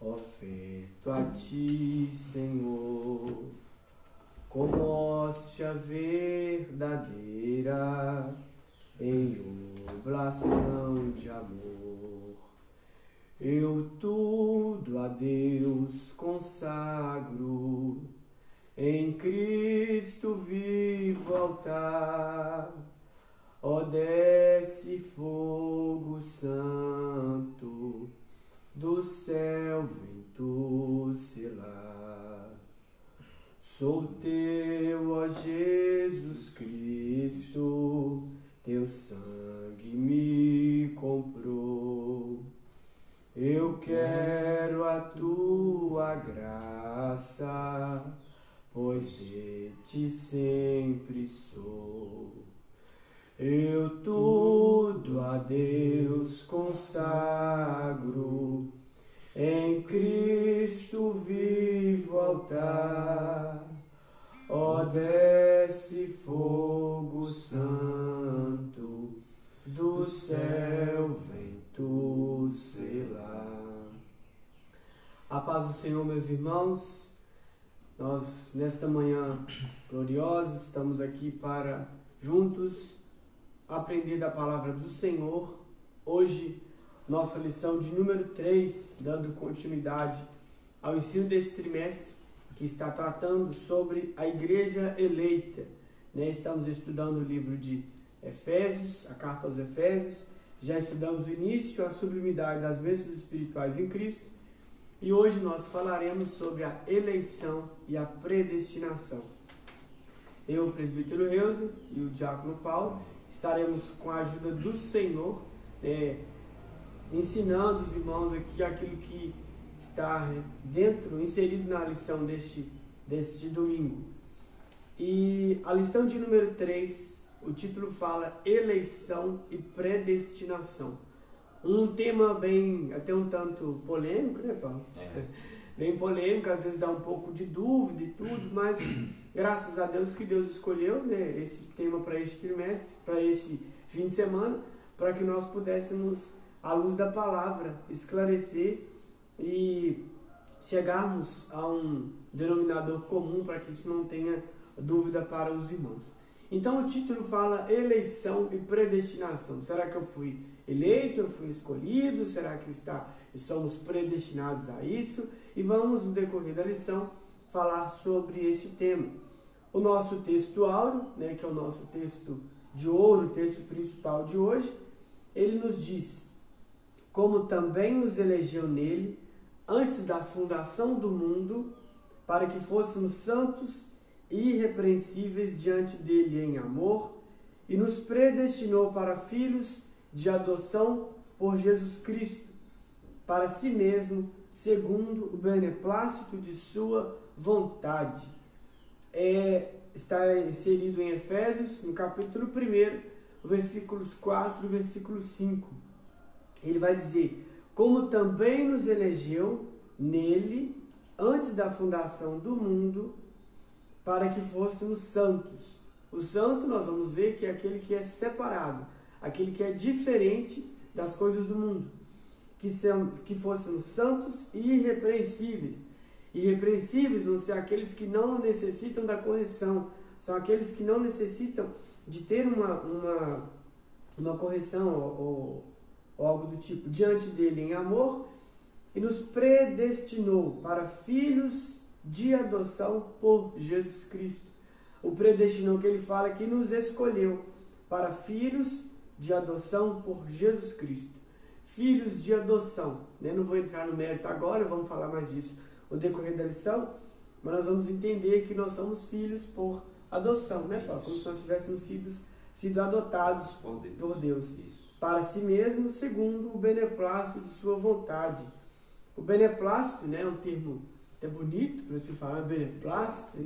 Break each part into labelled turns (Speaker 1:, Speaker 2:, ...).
Speaker 1: Oferto a ti, Senhor, como hóstia verdadeira, em oblação de amor. Eu tudo a Deus consagro, em Cristo vivo altar. Ó, desce fogo santo, do céu vem tu selar. Sou teu, ó Jesus Cristo, teu sangue me comprou. Eu quero a tua graça, pois de ti sempre sou. Eu tudo a Deus consagro, em Cristo vivo altar. Ó, desce fogo santo, do céu vem tu selar. A paz do Senhor, meus irmãos. Nós, nesta manhã gloriosa, estamos aqui para juntos aprender da palavra do Senhor. Hoje, nossa lição de número 3, dando continuidade ao ensino deste trimestre, que está tratando sobre a igreja eleita. Estamos estudando o livro de Efésios, a carta aos Efésios. Já estudamos o início, a sublimidade das bênçãos espirituais em Cristo. E hoje nós falaremos sobre a eleição e a predestinação. Eu, o presbítero Reuser, e o diácono Paulo, estaremos com a ajuda do Senhor, ensinando os irmãos aqui aquilo que está inserido na lição deste domingo. E a lição de número 3, o título fala eleição e predestinação. Um tema até um tanto polêmico, né, Paulo? Bem polêmico, às vezes dá um pouco de dúvida e tudo, mas graças a Deus que Deus escolheu, esse tema para este trimestre, para este fim de semana, para que nós pudéssemos, à luz da palavra, esclarecer e chegarmos a um denominador comum para que isso não tenha dúvida para os irmãos. Então o título fala eleição e predestinação. Será que eu fui eleito, eu fui escolhido? Será que somos predestinados a isso? E vamos, no decorrer da lição, falar sobre este tema. O nosso texto áureo, que é o nosso texto de ouro, o texto principal de hoje, ele nos diz: como também nos elegeu nele, antes da fundação do mundo, para que fôssemos santos e irrepreensíveis diante dele em amor, e nos predestinou para filhos de adoção por Jesus Cristo, para si mesmo, segundo o beneplácito de sua vontade. Está inserido em Efésios, no capítulo 1, versículos 4 e versículo 5. Ele vai dizer: como também nos elegeu nele, antes da fundação do mundo, para que fôssemos santos. O santo, nós vamos ver que é aquele que é separado, aquele que é diferente das coisas do mundo. Que fôssemos santos e irrepreensíveis. Irrepreensíveis vão ser aqueles que não necessitam da correção, são aqueles que não necessitam de ter uma correção ou algo do tipo diante dele em amor, e nos predestinou para filhos de adoção por Jesus Cristo. O predestinou que ele fala que nos escolheu para filhos de adoção por Jesus Cristo. Filhos de adoção. Não vou entrar no mérito agora, vamos falar mais disso no decorrer da lição, mas nós vamos entender que nós somos filhos por adoção, Paulo? Como se nós tivéssemos sido adotados por Deus. Para si mesmo, segundo o beneplácito de sua vontade. O beneplácito, é um termo até bonito para se falar, beneplácito,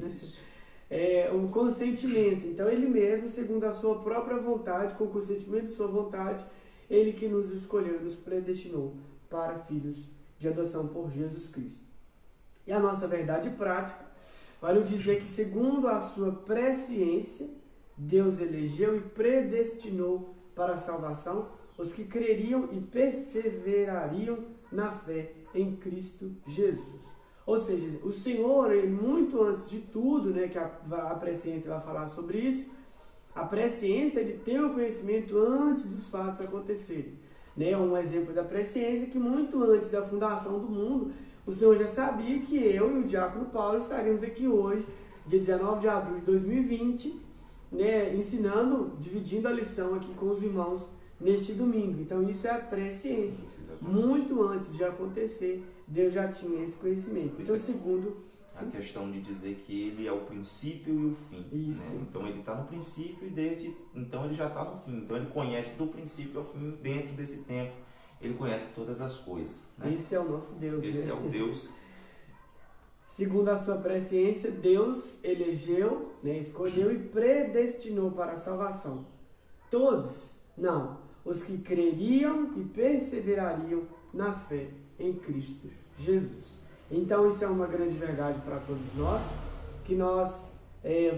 Speaker 1: é um consentimento. Então ele mesmo, segundo a sua própria vontade, com o consentimento de sua vontade, ele que nos escolheu, nos predestinou para filhos de adoção por Jesus Cristo. E a nossa verdade prática vai nos dizer que, segundo a sua presciência, Deus elegeu e predestinou para a salvação os que creriam e perseverariam na fé em Cristo Jesus. Ou seja, o Senhor, ele, muito antes de tudo, né, que a presciência vai falar sobre isso, a presciência, ele tem o conhecimento antes dos fatos acontecerem. Né? Um exemplo da presciência é que muito antes da fundação do mundo, o Senhor já sabia que eu e o diácono Paulo estaríamos aqui hoje, dia 19 de abril de 2020, né, ensinando, dividindo a lição aqui com os irmãos neste domingo. Então isso é a presciência. Muito antes de acontecer, Deus já tinha esse conhecimento. Então, segundo...
Speaker 2: A questão de dizer que ele é o princípio e o fim.
Speaker 1: Isso.
Speaker 2: Né? Então ele está no princípio e então ele já está no fim. Então ele conhece do princípio ao fim, dentro desse tempo. Ele conhece todas as coisas. Né?
Speaker 1: Esse é o nosso Deus.
Speaker 2: Esse
Speaker 1: né?
Speaker 2: é o Deus.
Speaker 1: Segundo a sua presciência, Deus elegeu, né, escolheu e predestinou para a salvação. Todos, não, os que creriam e perseverariam na fé em Cristo Jesus. Então isso é uma grande verdade para todos nós, que nós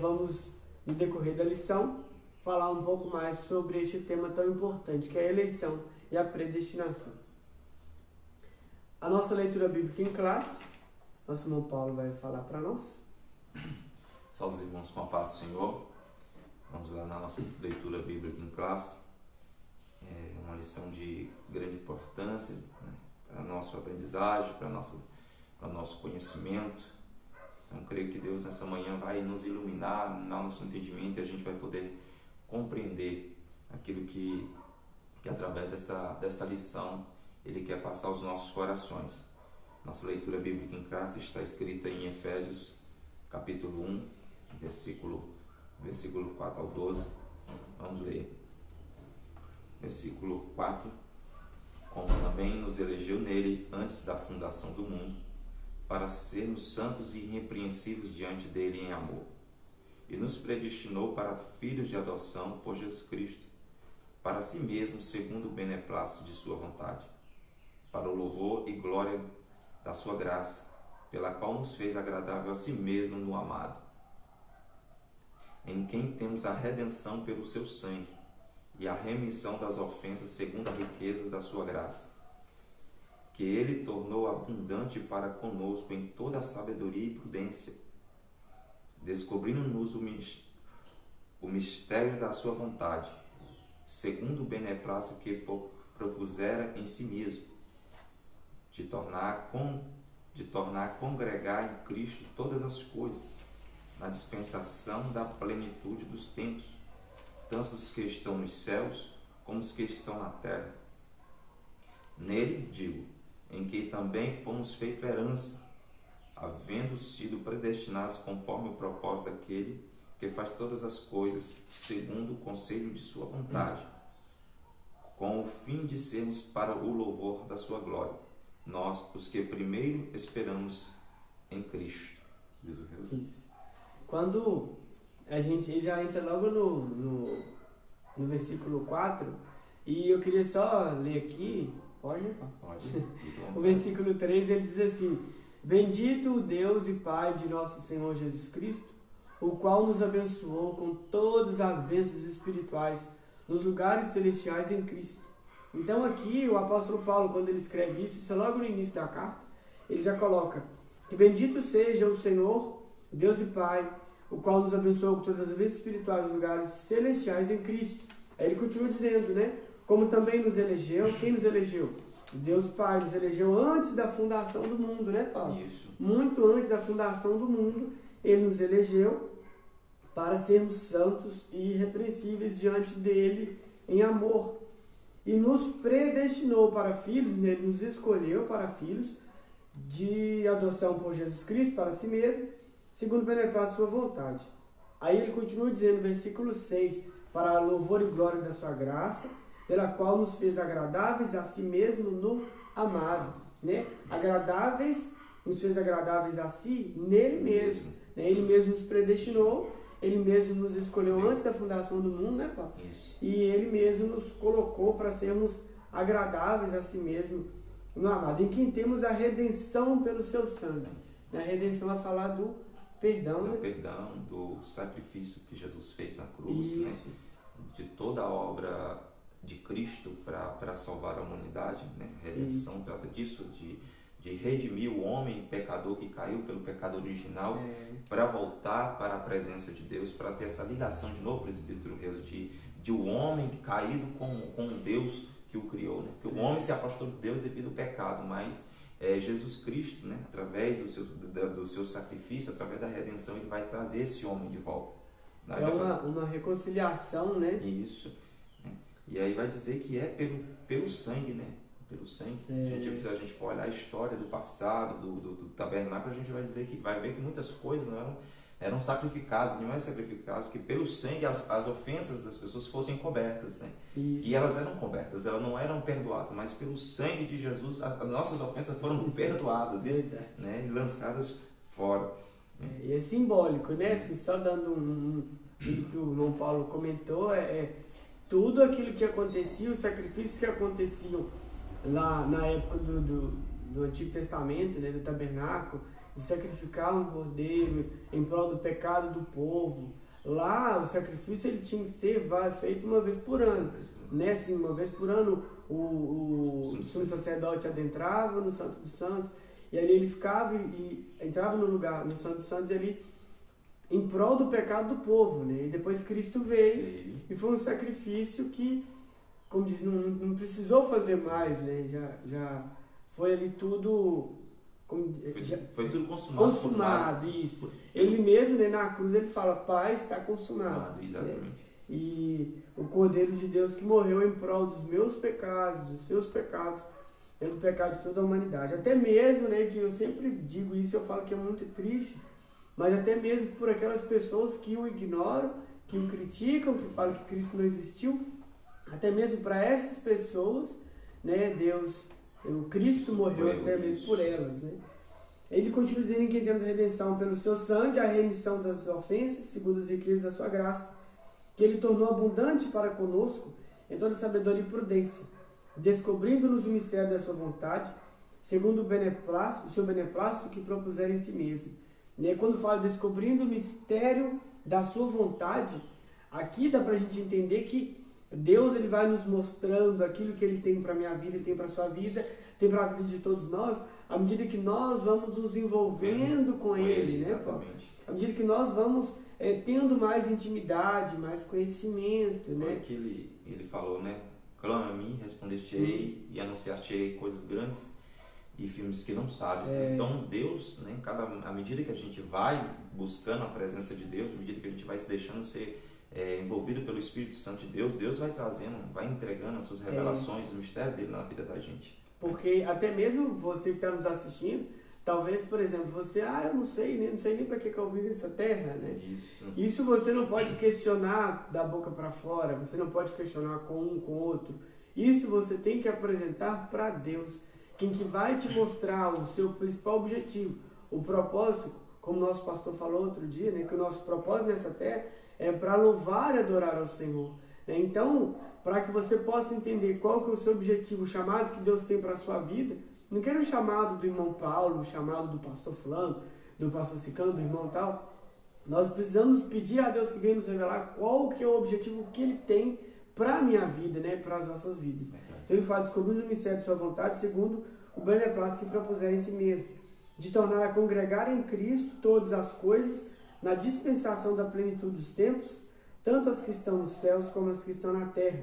Speaker 1: vamos, no decorrer da lição, falar um pouco mais sobre este tema tão importante, que é a eleição e a predestinação. A nossa leitura bíblica em classe, nosso irmão Paulo vai falar para nós.
Speaker 2: Salve os irmãos com a paz do Senhor. Vamos lá na nossa leitura bíblica em classe. É uma lição de grande importância, né, para a nossa aprendizagem, para o nosso conhecimento. Então, creio que Deus nessa manhã vai nos iluminar, nosso entendimento, e a gente vai poder compreender aquilo que através dessa lição Ele quer passar aos nossos corações. Nossa leitura bíblica em classe está escrita em Efésios, capítulo 1, versículo 4 ao 12. Vamos ler. Versículo 4. Como também nos elegeu nele antes da fundação do mundo, para sermos santos e irrepreensíveis diante dele em amor. E nos predestinou para filhos de adoção por Jesus Cristo, para si mesmo, segundo o beneplácito de sua vontade, para o louvor e glória da sua graça, pela qual nos fez agradável a si mesmo no amado, em quem temos a redenção pelo seu sangue e a remissão das ofensas segundo a riqueza da sua graça, que ele tornou abundante para conosco em toda a sabedoria e prudência, descobrindo-nos o mistério da sua vontade, segundo o beneplácito que propusera em si mesmo, de tornar a congregar em Cristo todas as coisas, na dispensação da plenitude dos tempos, tanto os que estão nos céus como os que estão na terra. Nele, digo, em que também fomos feitos herança, havendo sido predestinados conforme o propósito daquele que faz todas as coisas segundo o conselho de sua vontade, com o fim de sermos para o louvor da sua glória, nós, os que primeiro esperamos em Cristo.
Speaker 1: Isso. Quando ele já entra logo no versículo 4, e eu queria só ler aqui, pode?
Speaker 2: Pode.
Speaker 1: O versículo 3, ele diz assim: Bendito o Deus e Pai de nosso Senhor Jesus Cristo, o qual nos abençoou com todas as bênçãos espirituais nos lugares celestiais em Cristo. Então aqui o apóstolo Paulo, quando ele escreve isso é logo no início da carta, ele já coloca que bendito seja o Senhor, Deus e Pai, o qual nos abençoou com todas as bênçãos espirituais nos lugares celestiais em Cristo. Aí ele continua dizendo, né? Como também nos elegeu, quem nos elegeu? Deus Pai nos elegeu antes da fundação do mundo, né, Paulo?
Speaker 2: Isso.
Speaker 1: Muito antes da fundação do mundo, ele nos elegeu para sermos santos e irrepreensíveis diante dele em amor. E nos predestinou para filhos, ele nos escolheu para filhos de adoção por Jesus Cristo, para si mesmo, segundo o beneplácito de sua vontade. Aí ele continua dizendo, versículo 6, para louvor e glória da sua graça, pela qual nos fez agradáveis a si mesmo no amado. Né? Agradáveis, nos fez agradáveis a si nele mesmo. Né? Ele mesmo nos predestinou, ele mesmo nos escolheu antes da fundação do mundo, né, Paulo?
Speaker 2: Isso.
Speaker 1: E ele mesmo nos colocou para sermos agradáveis a si mesmo no amado, em quem temos a redenção pelo seu sangue. A redenção vai falar do perdão,
Speaker 2: Do
Speaker 1: né?
Speaker 2: perdão, do sacrifício que Jesus fez na cruz,
Speaker 1: Isso.
Speaker 2: né? De toda a obra de Cristo para salvar a humanidade, né? Redenção trata disso, de redimir o homem pecador que caiu pelo pecado original, para voltar para a presença de Deus, para ter essa ligação de novo, presbítero Reus, de o homem caído com o Deus que o criou, né? Porque o homem se afastou de Deus devido ao pecado, mas Jesus Cristo, né? Através do seu sacrifício, através da redenção, ele vai trazer esse homem de volta.
Speaker 1: É uma reconciliação, né?
Speaker 2: Isso. E aí vai dizer que é pelo sangue, né? Pelo sangue. Se a gente for olhar a história do passado, do tabernáculo, a gente vai ver que muitas coisas não eram sacrificadas, não é sacrificadas, que pelo sangue as ofensas das pessoas fossem cobertas, né? E elas eram cobertas, elas não eram perdoadas, mas pelo sangue de Jesus as nossas ofensas foram perdoadas, né? E lançadas fora.
Speaker 1: E é simbólico, né? Assim, só dando aquilo que o João Paulo comentou, tudo aquilo que acontecia, os sacrifícios que aconteciam lá na época do Antigo Testamento, né, do tabernáculo, de sacrificar um cordeiro em prol do pecado do povo. Lá o sacrifício ele tinha que ser feito uma vez por ano, né? Assim, uma vez por ano o sumo sacerdote adentrava no Santo dos Santos e ali ele ficava e entrava no lugar, no Santo dos Santos, ali em prol do pecado do povo, né? E depois Cristo veio e foi um sacrifício que, como diz, não precisou fazer mais, né? Já foi ali tudo...
Speaker 2: Foi tudo consumado.
Speaker 1: Isso. Ele mesmo, né, na cruz, ele fala, Pai, está consumado.
Speaker 2: Exatamente.
Speaker 1: Né? E o Cordeiro de Deus que morreu em prol dos meus pecados, dos seus pecados, e do pecado de toda a humanidade. Até mesmo, né, que eu sempre digo isso, eu falo que é muito triste, mas até mesmo por aquelas pessoas que o ignoram, que o criticam, que falam que Cristo não existiu, até mesmo para essas pessoas, né, o Cristo morreu até mesmo por elas, né? Ele continua dizendo que temos a redenção pelo seu sangue, a remissão das ofensas, segundo as riquezas da sua graça, que ele tornou abundante para conosco em toda sabedoria e prudência, descobrindo-nos o mistério da sua vontade, segundo o seu beneplácito que propuseram em si mesmo. E aí, quando fala descobrindo o mistério da sua vontade, aqui dá para a gente entender que Deus ele vai nos mostrando aquilo que ele tem para a minha vida, tem para a sua vida, tem para a vida de todos nós, à medida que nós vamos nos envolvendo com ele, né? À medida que nós vamos tendo mais intimidade, mais conhecimento, né?
Speaker 2: Que ele falou, né? Clama a mim, responder-te-ei e anunciar-te-ei coisas grandes e filmes que não sabes. Então Deus, né? À medida que a gente vai buscando a presença de Deus, à medida que a gente vai se deixando ser envolvido pelo Espírito Santo de Deus, Deus vai trazendo, vai entregando as suas revelações, o mistério dele na vida da gente.
Speaker 1: Porque até mesmo você que está nos assistindo, talvez, por exemplo, você, eu não sei nem para que eu vivo nessa terra, né? Isso você não pode questionar da boca para fora, você não pode questionar com um, com outro. Isso você tem que apresentar para Deus, quem que vai te mostrar o seu principal objetivo, o propósito, como o nosso pastor falou outro dia, né? Que o nosso propósito nessa terra é para louvar e adorar ao Senhor. Né? Então, para que você possa entender qual que é o seu objetivo, o chamado que Deus tem para a sua vida, não quero o chamado do irmão Paulo, o chamado do pastor fulano, do pastor Cicano, do irmão tal. Nós precisamos pedir a Deus que venha nos revelar qual que é o objetivo que Ele tem para a minha vida, né? Para as nossas vidas. Então ele fala, descobrindo o mistério de sua vontade, segundo o beneplácito que propuseram em si mesmo, de tornar a congregar em Cristo todas as coisas, na dispensação da plenitude dos tempos, tanto as que estão nos céus como as que estão na terra.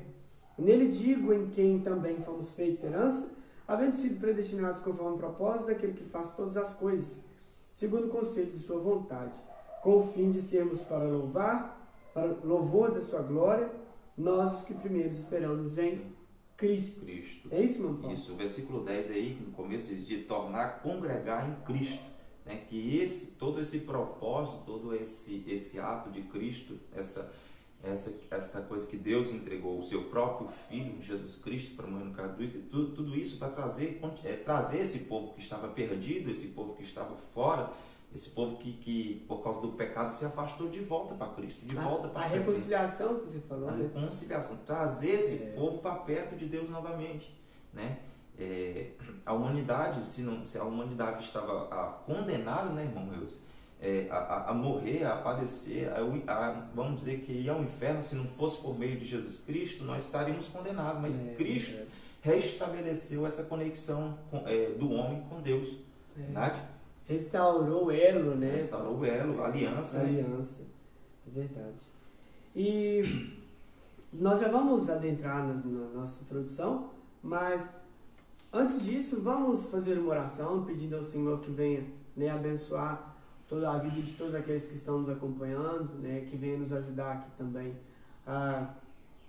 Speaker 1: Nele digo, em quem também fomos feitos herança, havendo sido predestinados conforme o propósito daquele que faz todas as coisas, segundo o conselho de sua vontade, com o fim de sermos para louvor da sua glória, nós os que primeiros esperamos em Cristo. É isso, meu Paulo?
Speaker 2: Isso, o versículo 10 aí, no começo diz de tornar congregar em Cristo. Né, que todo esse propósito, todo esse ato de Cristo, essa coisa que Deus entregou, o seu próprio Filho, Jesus Cristo, para morrer no caso, tudo isso para trazer esse povo que estava perdido, esse povo que estava fora, esse povo que por causa do pecado se afastou de volta para Cristo, de volta para a presença.
Speaker 1: A reconciliação que você falou.
Speaker 2: A reconciliação, trazer esse povo para perto de Deus novamente, né? A humanidade, se a humanidade estava condenada, né, irmão Reus? a morrer, a padecer, vamos dizer que ir ao inferno, se não fosse por meio de Jesus Cristo, nós estaríamos condenados. Mas Cristo restabeleceu essa conexão do homem com Deus. Verdade?
Speaker 1: Restaurou o elo, né?
Speaker 2: Restaurou o elo, a aliança.
Speaker 1: Aliança, é verdade. E nós já vamos adentrar na nossa introdução, mas antes disso, vamos fazer uma oração pedindo ao Senhor que venha, né, abençoar toda a vida de todos aqueles que estão nos acompanhando, né, que venha nos ajudar aqui também a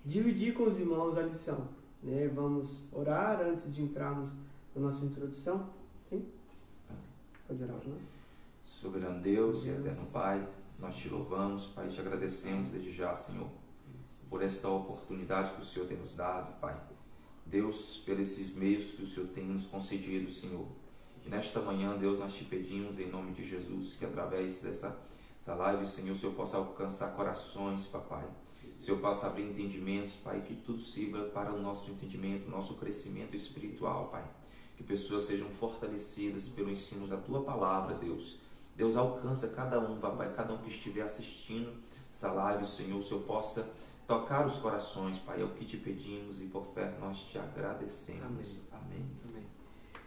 Speaker 1: dividir com os irmãos a lição. Né? Vamos orar antes de entrarmos na nossa introdução. Sim? Pode orar para nós.
Speaker 2: Soberano Deus e eterno Pai, nós te louvamos, Pai, e te agradecemos desde já, Senhor, por esta oportunidade que o Senhor tem nos dado, Pai. Deus, pelos esses meios que o Senhor tem nos concedido, Senhor. E nesta manhã, Deus, nós te pedimos em nome de Jesus que através dessa live, Senhor, o Senhor possa alcançar corações, Papai. O Senhor possa abrir entendimentos, Pai, que tudo sirva para o nosso entendimento, nosso crescimento espiritual, Pai. Que pessoas sejam fortalecidas pelo ensino da Tua Palavra, Deus. Deus, alcança cada um, Papai, cada um que estiver assistindo essa live, Senhor, o Senhor possa tocar os corações, Pai, é o que te pedimos e por fé nós te agradecemos. Amém.
Speaker 1: Amém.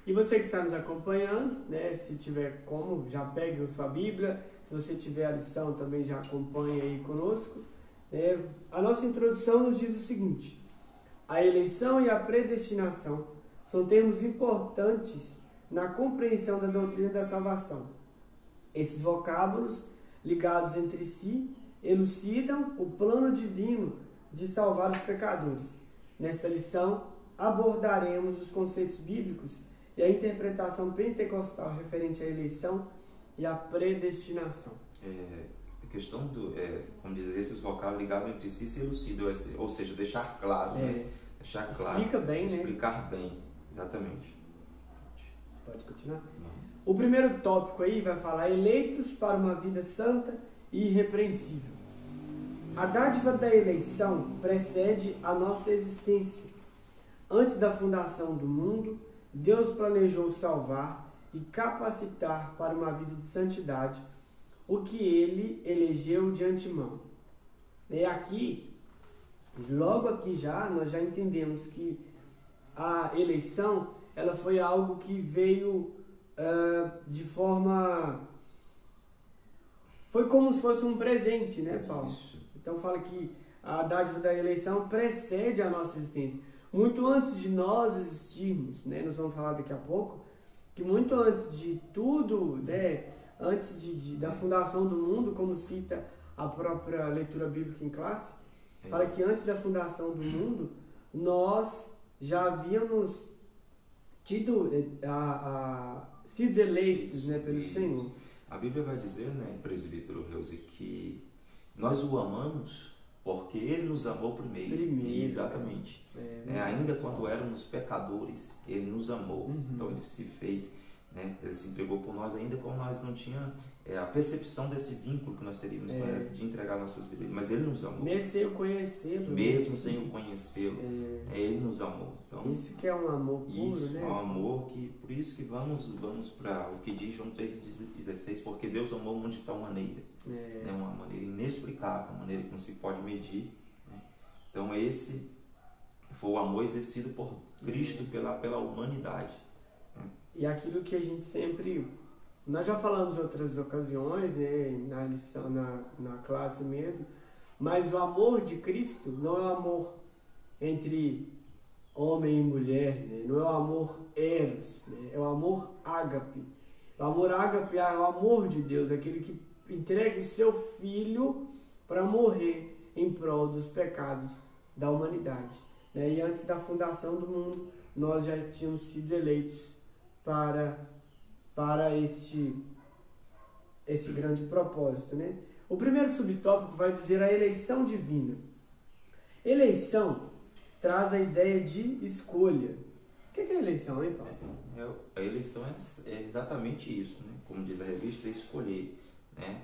Speaker 1: E você que está nos acompanhando, né, se tiver como, já pegue a sua Bíblia. Se você tiver a lição, também já acompanhe aí conosco. A nossa introdução nos diz o seguinte: a eleição e a predestinação são termos importantes na compreensão da doutrina da salvação. Esses vocábulos, ligados entre si, elucidam o plano divino de salvar os pecadores. Nesta lição, abordaremos os conceitos bíblicos e a interpretação pentecostal referente à eleição e à predestinação.
Speaker 2: A questão como dizer, esses vocábulos ligados entre si se elucidam, ou seja, deixar claro, né? Deixar claro, explicar bem, exatamente.
Speaker 1: Pode continuar? O primeiro tópico aí vai falar eleitos para uma vida santa e irrepreensível. A dádiva da eleição precede a nossa existência. Antes da fundação do mundo, Deus planejou salvar e capacitar para uma vida de santidade o que Ele elegeu de antemão. E aqui, logo aqui nós já entendemos que a eleição ela foi algo que veio de forma... Foi como se fosse um presente, né, Paulo?
Speaker 2: Isso.
Speaker 1: Então fala que a dádiva da eleição precede a nossa existência. Muito antes de nós existirmos, né? Nós vamos falar daqui a pouco, que muito antes de tudo, né? Antes da fundação do mundo, como cita a própria leitura bíblica em classe, fala que antes da fundação do mundo, nós já havíamos tido sido eleitos, né, pelo Senhor.
Speaker 2: A Bíblia vai dizer, né, presbítero Reusi, que nós o amamos porque Ele nos amou primeiro. Exatamente. Ainda quando éramos pecadores, Ele nos amou. Então Ele se fez, né, Ele se entregou por nós, ainda como nós não tínhamos a percepção desse vínculo que nós teríamos com Ele, de entregar nossas vidas. Mas Ele nos amou.
Speaker 1: Mesmo sem o conhecê-lo.
Speaker 2: Mesmo sem o conhecê-lo, Ele nos amou. Então,
Speaker 1: isso que é um amor puro,
Speaker 2: isso,
Speaker 1: né?
Speaker 2: É um amor que, por isso que vamos para o que diz João 3,16, porque Deus amou o mundo de tal maneira, né, uma maneira inexplicável, uma maneira que não se pode medir, né? Então esse foi o amor exercido por Cristo pela humanidade, né?
Speaker 1: E aquilo que a gente sempre, nós já falamos em outras ocasiões, né, na lição, na classe mesmo, mas o amor de Cristo não é o amor entre homem e mulher, né? Não é o amor eros, né? É o amor ágape. O amor ágape é o amor de Deus, aquele que entrega o seu Filho para morrer em prol dos pecados da humanidade, né? E antes da fundação do mundo, nós já tínhamos sido eleitos para esse grande propósito, né? O primeiro subtópico vai dizer a eleição divina. Eleição traz a ideia de escolha. O que é eleição, hein, Paulo?
Speaker 2: A eleição é exatamente isso, né? Como diz a revista, é escolher, né?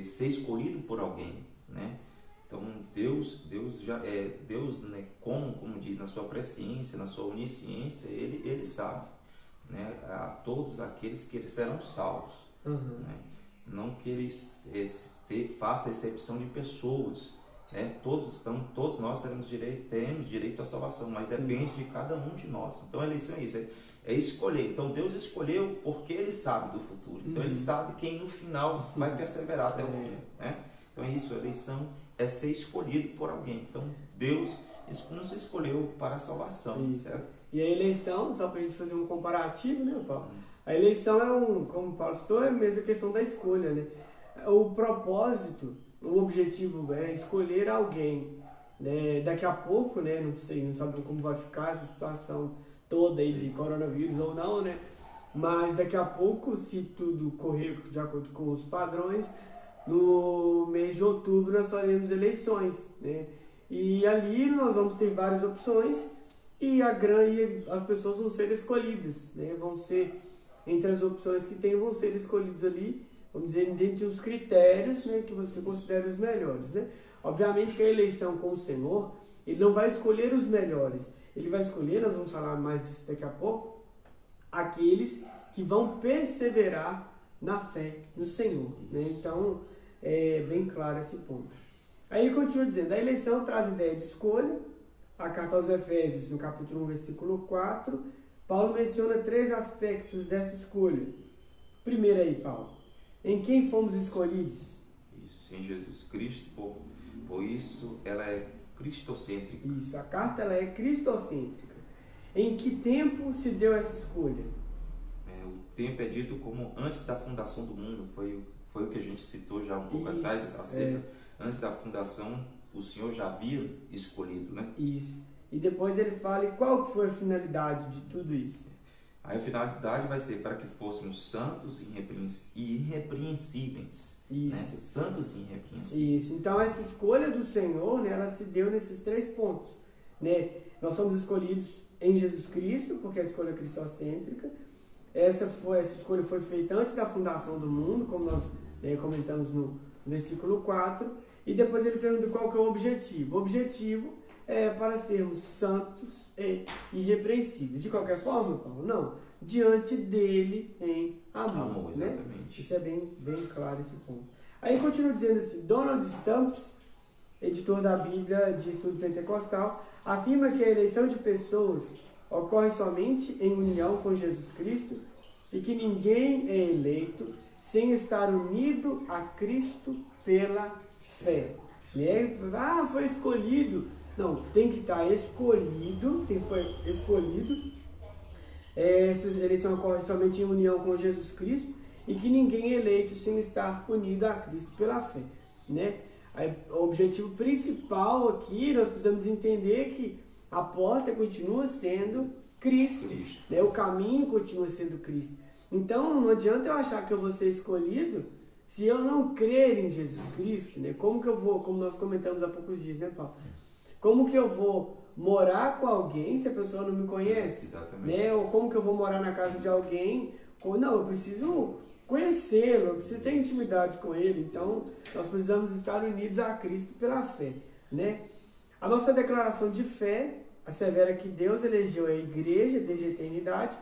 Speaker 2: Ser escolhido por alguém, né? Então Deus, né? Como diz, na sua presciência, na sua onisciência, ele sabe, né? A todos aqueles que serão salvos, né? Não que ele faça exceção de pessoas, né? Todos nós temos direito à salvação, mas depende de cada um de nós. Então a eleição é isso, é escolher. Então Deus escolheu porque Ele sabe do futuro. Então Ele sabe quem no final vai perseverar até o fim, né? Então é isso, a eleição é ser escolhido por alguém. Então Deus nos escolheu para a salvação, certo?
Speaker 1: E a eleição, só para a gente fazer um comparativo, né, Paulo? A eleição como o Paulo citou, é a mesma questão da escolha, né? O propósito, o objetivo é escolher alguém, né? Daqui a pouco, né? Não sei, não sabe como vai ficar essa situação toda aí de coronavírus ou não, né? Mas daqui a pouco, se tudo correr de acordo com os padrões, no mês de outubro nós faremos eleições, né? E ali nós vamos ter várias opções e as pessoas vão ser escolhidas, né? Vão ser, entre as opções que tem, vão ser escolhidos ali, vamos dizer, dentro de uns critérios, né, que você considera os melhores, né? Obviamente que a eleição com o Senhor, Ele não vai escolher os melhores, Ele vai escolher, nós vamos falar mais disso daqui a pouco, aqueles que vão perseverar na fé no Senhor, né? Então, é bem claro esse ponto. Aí ele continua dizendo, a eleição traz ideia de escolha. A carta aos Efésios, no capítulo 1, versículo 4, Paulo menciona 3 aspectos dessa escolha. Primeiro aí, Paulo, em quem fomos escolhidos?
Speaker 2: Isso, em Jesus Cristo, por isso ela é cristocêntrica.
Speaker 1: Isso, a carta ela é cristocêntrica. Em que tempo se deu essa escolha?
Speaker 2: O tempo é dito como antes da fundação do mundo, foi o que a gente citou já um pouco atrás, antes da fundação, o Senhor já havia escolhido, né?
Speaker 1: Isso. E depois ele fala, e qual foi a finalidade de tudo isso?
Speaker 2: Aí a finalidade vai ser para que fôssemos santos e irrepreensíveis.
Speaker 1: Isso.
Speaker 2: Né? Santos e irrepreensíveis.
Speaker 1: Isso. Então essa escolha do Senhor, né, ela se deu nesses 3 pontos, né? Nós somos escolhidos em Jesus Cristo, porque a escolha é cristocêntrica. Essa escolha foi feita antes da fundação do mundo, como nós comentamos no versículo 4. E depois ele pergunta qual que é o objetivo. O objetivo é para sermos santos e irrepreensíveis. De qualquer forma, Paulo, não. Diante dele em amor.
Speaker 2: Exatamente.
Speaker 1: Né? Isso é bem claro esse ponto. Aí continua dizendo assim, Donald Stamps, editor da Bíblia de Estudo Pentecostal, afirma que a eleição de pessoas ocorre somente em união com Jesus Cristo e que ninguém é eleito sem estar unido a Cristo pela fé. Né? Foi escolhido. Não, tem que estar escolhido, foi escolhido. Essa eleição ocorre somente em união com Jesus Cristo e que ninguém é eleito sem estar unido a Cristo pela fé. Né? O objetivo principal aqui, nós precisamos entender que a porta continua sendo Cristo. Né? O caminho continua sendo Cristo. Então, não adianta eu achar que eu vou ser escolhido se eu não crer em Jesus Cristo. Né? Como que eu vou, como nós comentamos há poucos dias, né, Paulo? Como que eu vou morar com alguém se a pessoa não me conhece?
Speaker 2: Exatamente.
Speaker 1: Né? Ou como que eu vou morar na casa de alguém? Não, eu preciso conhecê-lo, eu preciso ter intimidade com ele. Então, nós precisamos estar unidos a Cristo pela fé. Né? A nossa declaração de fé assevera que Deus elegeu a igreja desde a eternidade,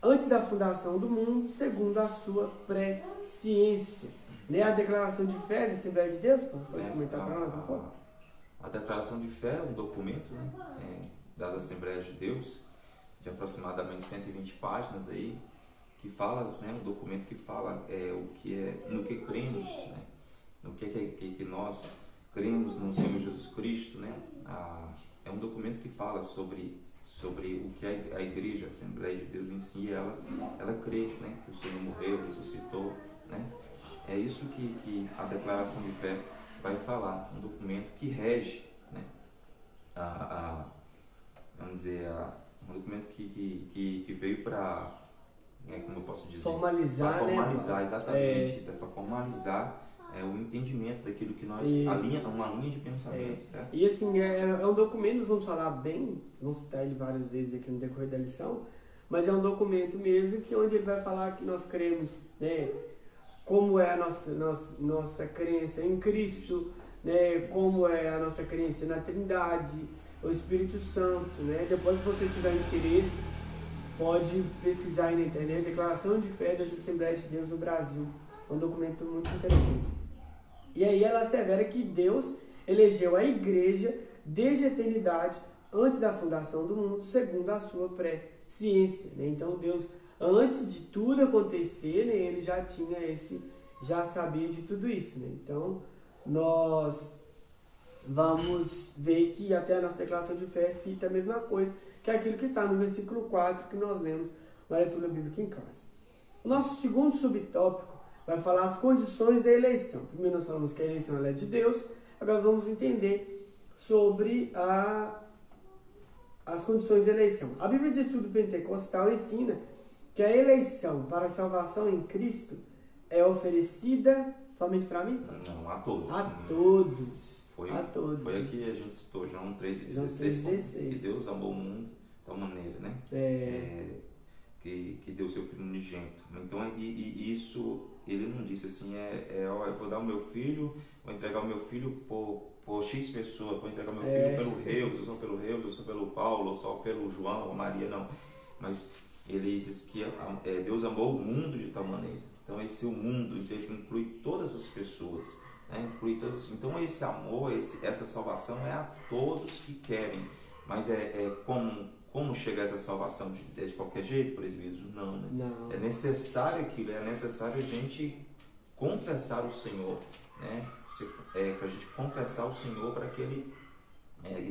Speaker 1: antes da fundação do mundo, segundo a sua presciência. Né? A declaração de fé da Assembleia de Deus, pode comentar para nós um pouco?
Speaker 2: A declaração de fé é um documento, né, das Assembleias de Deus, de aproximadamente 120 páginas aí, que fala, né, um documento que fala no que cremos, né, no que nós cremos no Senhor Jesus Cristo, né. É um documento que fala sobre o que a igreja, a Assembleia de Deus em si, ela crê, né, que o Senhor morreu, ressuscitou, né. É isso que a declaração de fé vai falar, um documento que rege, né, vamos dizer, um documento que veio para, como eu posso dizer?
Speaker 1: Formalizar,
Speaker 2: para formalizar,
Speaker 1: né?
Speaker 2: exatamente, isso é para formalizar o entendimento daquilo que nós, uma linha de pensamento, certo?
Speaker 1: E assim, é um documento, nós vamos falar bem, vamos citar ele várias vezes aqui no decorrer da lição, mas é um documento mesmo onde ele vai falar que nós cremos, né, como é a nossa crença em Cristo, né, como é a nossa crença na Trindade, o Espírito Santo, né? Depois, se você tiver interesse, pode pesquisar aí na internet, Declaração de Fé das Assembleias de Deus no Brasil. É um documento muito interessante. E aí ela assevera que Deus elegeu a igreja desde a eternidade, antes da fundação do mundo, segundo a sua presciência, né? Então Deus, antes de tudo acontecer, né, ele já sabia de tudo isso, né? Então nós vamos ver que até a nossa declaração de fé cita a mesma coisa, que é aquilo que está no versículo 4 que nós lemos na leitura bíblica em classe. O nosso segundo subtópico vai falar as condições da eleição. Primeiro nós falamos que a eleição é de Deus, agora nós vamos entender sobre as condições da eleição. A Bíblia de Estudo Pentecostal ensina que a eleição para a salvação em Cristo é oferecida somente para mim?
Speaker 2: Não, a todos.
Speaker 1: A todos.
Speaker 2: A todos. Foi aqui a gente citou João 3,16, que Deus amou o mundo de tal maneira, né? Que deu seu filho unigênito. Então, isso, ele não disse assim, eu vou dar o meu filho, vou entregar o meu filho por X pessoa, vou entregar o meu filho pelo Reus, eu sou pelo Reus, eu sou pelo Paulo, eu sou pelo João ou Maria, não. Mas ele disse que Deus amou o mundo de tal maneira. Então, esse o mundo inclui todas as pessoas. Inclui todas. Então, esse amor, essa salvação é a todos que querem. Mas como chegar a essa salvação de qualquer jeito, presbítero? Não, né? Não. É necessário aquilo, é necessário a gente confessar o Senhor, né? Para a gente confessar o Senhor para que Ele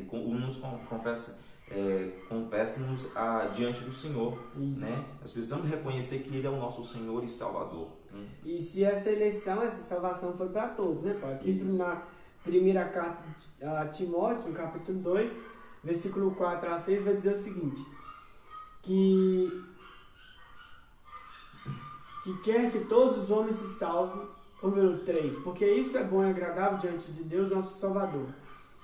Speaker 2: nos confesse-nos diante do Senhor, né? Nós precisamos reconhecer que Ele é o nosso Senhor e Salvador.
Speaker 1: E se essa eleição, essa salvação foi para todos, né, Pai? Aqui na primeira carta a Timóteo, no capítulo 2, versículo 4 a 6, vai dizer o seguinte, que quer que todos os homens se salvem, número 3, porque isso é bom e agradável diante de Deus, nosso Salvador,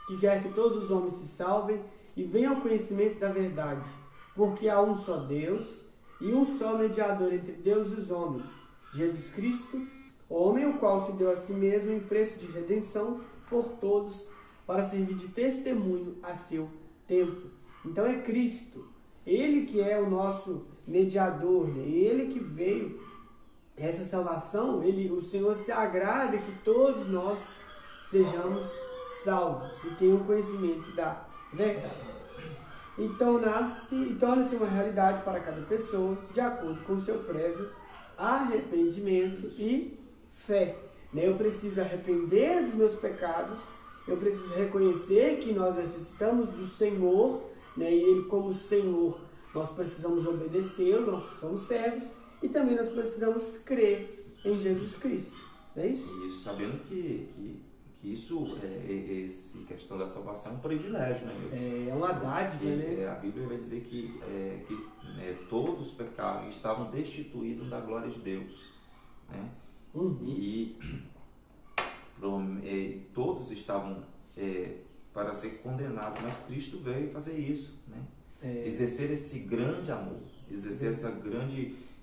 Speaker 1: que quer que todos os homens se salvem e venham ao conhecimento da verdade, porque há um só Deus e um só mediador entre Deus e os homens, Jesus Cristo, homem o qual se deu a si mesmo em preço de redenção por todos, para servir de testemunho a seu tempo. Então é Cristo, Ele que é o nosso mediador, né? Ele que veio, essa salvação, o Senhor se agrada que todos nós sejamos salvos e tenham conhecimento da verdade. Então torna-se uma realidade para cada pessoa, de acordo com o seu prévio arrependimento e fé. Eu preciso arrepender dos meus pecados, eu preciso reconhecer que nós necessitamos do Senhor, né? E Ele como Senhor, nós precisamos obedecê-lo, nós somos servos, e também nós precisamos crer em Jesus Cristo. Não é isso?
Speaker 2: Isso, sabendo que isso, essa questão da salvação é um privilégio, né?
Speaker 1: É uma dádiva, né?
Speaker 2: A Bíblia vai dizer que todos pecaram e estavam destituídos da glória de Deus, né? E todos estavam para ser condenados, mas Cristo veio fazer isso, né? Exercer esse grande amor, exercer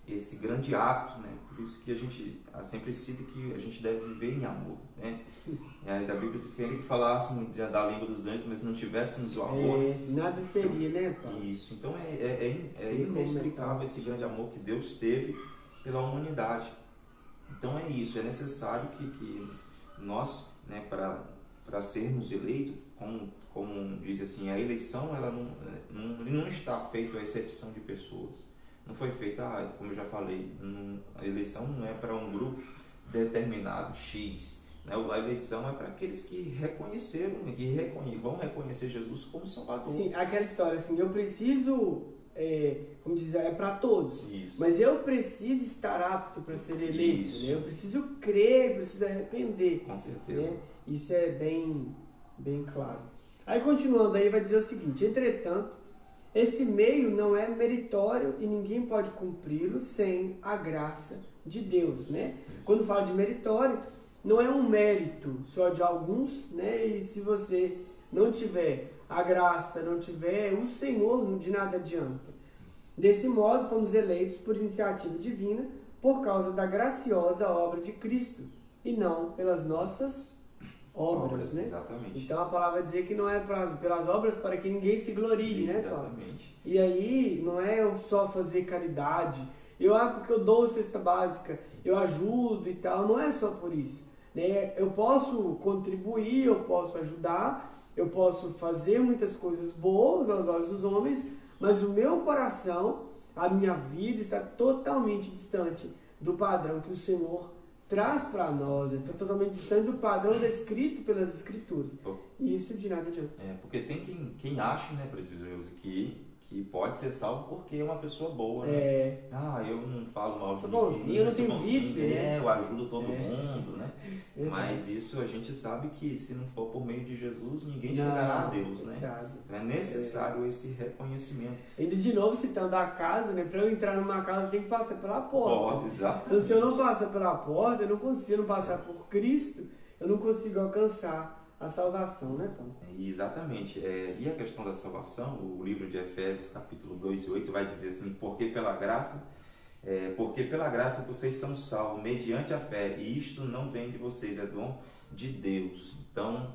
Speaker 2: esse grande ato, né? Por isso que a gente sempre cita que a gente deve viver em amor, né? A Bíblia diz que ainda que falássemos da língua dos anjos, mas se não tivéssemos o amor,
Speaker 1: nada seria, né, Pai?
Speaker 2: Isso, então é inexplicável esse grande amor que Deus teve pela humanidade. Então é isso, é necessário que nós, né, para sermos eleitos, como diz assim, a eleição ela não está feita à exceção de pessoas. Não foi feita, como eu já falei, a eleição não é para um grupo determinado X. Né? A eleição é para aqueles que reconheceram e vão reconhecer Jesus como Salvador.
Speaker 1: Sim, aquela história assim, eu preciso, como dizer, é para todos.
Speaker 2: Isso.
Speaker 1: Mas eu preciso estar apto para ser eleito. Né? Eu preciso crer, preciso arrepender.
Speaker 2: Com certeza.
Speaker 1: Né? Isso é bem claro. Aí continuando aí vai dizer o seguinte, entretanto, esse meio não é meritório e ninguém pode cumpri-lo sem a graça de Deus, né? Quando fala de meritório, não é um mérito só de alguns, né? E se você não tiver a graça, não tiver o Senhor, de nada adianta. Desse modo, fomos eleitos por iniciativa divina por causa da graciosa obra de Cristo e não pelas nossas obras, né?
Speaker 2: Exatamente.
Speaker 1: Então a palavra vai dizer que não é pelas obras para que ninguém se glorie, né, Paulo?
Speaker 2: Exatamente.
Speaker 1: E aí não é eu só fazer caridade, porque eu dou cesta básica, eu ajudo e tal, não é só por isso, né? Eu posso contribuir, eu posso ajudar, eu posso fazer muitas coisas boas aos olhos dos homens, mas o meu coração, a minha vida está totalmente distante do padrão que o Senhor traz para nós, está totalmente distante do padrão descrito pelas Escrituras. E isso de nada adianta.
Speaker 2: Porque tem quem acha, né, presbítero, que pode ser salvo porque é uma pessoa boa, né? Eu não falo mal de
Speaker 1: ninguém, eu não tenho vício, né?
Speaker 2: Eu ajudo todo mundo, né? Mas isso a gente sabe que se não for por meio de Jesus, ninguém chegará a Deus, né? Então é necessário esse reconhecimento.
Speaker 1: Ainda de novo citando a casa, né? Para eu entrar numa casa, eu tenho que passar pela porta.
Speaker 2: Exatamente.
Speaker 1: Então se eu não passar pela porta, eu não consigo, se eu não passar por Cristo, eu não consigo alcançar a salvação, né, Tom?
Speaker 2: Exatamente. E a questão da salvação, o livro de Efésios, capítulo 2:8, vai dizer assim, porque pela graça vocês são salvos, mediante a fé, e isto não vem de vocês, é dom de Deus. Então,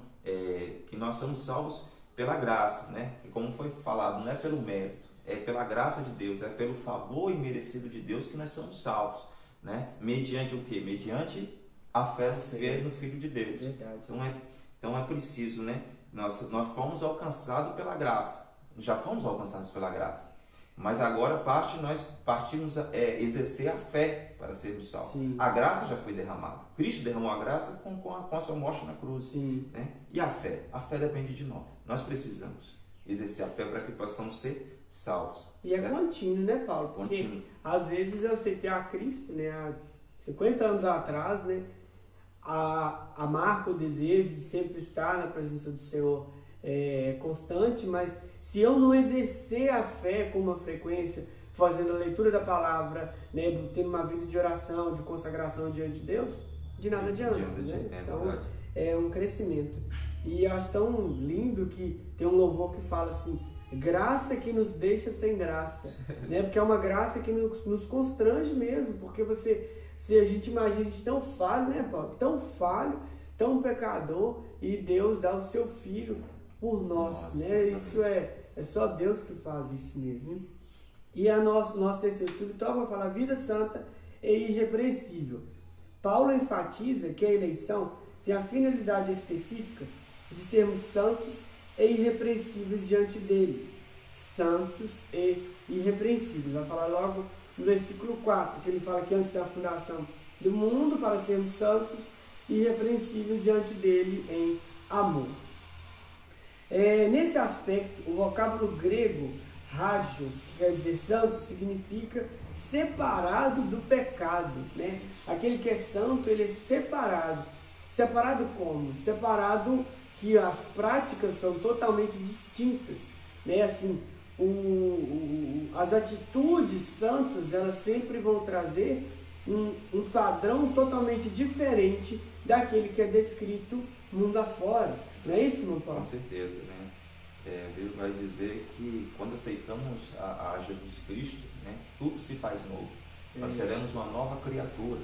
Speaker 2: que nós somos salvos pela graça, né? E como foi falado, não é pelo mérito, é pela graça de Deus, é pelo favor imerecido de Deus que nós somos salvos, né? Mediante o quê? Mediante a fé no Filho de Deus.
Speaker 1: Verdade.
Speaker 2: Então é preciso, né? Nós fomos alcançados pela graça. Já fomos alcançados pela graça. Mas agora nós partimos a exercer a fé para sermos salvos.
Speaker 1: Sim.
Speaker 2: A graça já foi derramada. Cristo derramou a graça com a sua morte na cruz.
Speaker 1: Sim.
Speaker 2: Né? E a fé? A fé depende de nós. Nós precisamos exercer a fé para que possamos ser salvos.
Speaker 1: E é contínuo, né, Paulo? Porque às vezes eu aceitei a Cristo, né, há 50 anos atrás, né? A marca, o desejo de sempre estar na presença do Senhor é constante, mas se eu não exercer a fé com uma frequência, fazendo a leitura da palavra, né, tendo uma vida de oração, de consagração diante de Deus, de nada adianta, né? Então é um crescimento. E eu acho tão lindo que tem um louvor que fala assim, graça que nos deixa sem graça, né? Porque é uma graça que nos constrange mesmo, porque se a gente imagina a gente tão falho, né, Paulo? Tão falho, tão pecador, e Deus dá o seu Filho por nós. Nossa, né? Isso é só Deus que faz isso mesmo. Hein? E nosso terceiro estudo vai falar vida santa e irrepreensível. Paulo enfatiza que a eleição tem a finalidade específica de sermos santos e irrepreensíveis diante dele. Santos e irrepreensíveis. Vai falar logo no versículo 4, que ele fala que antes da fundação do mundo, para sermos santos e irrepreensíveis diante dele em amor. Nesse aspecto, o vocábulo grego hagios, que quer dizer santo, significa separado do pecado, né? Aquele que é santo, ele é separado. Separado como? Separado que as práticas são totalmente distintas, né? Assim, as atitudes santas, elas sempre vão trazer um padrão totalmente diferente daquele que é descrito mundo afora. Não é isso, meu Paulo?
Speaker 2: Com certeza, né? Deus vai dizer que quando aceitamos a Jesus Cristo, né, tudo se faz novo. Nós seremos uma nova criatura.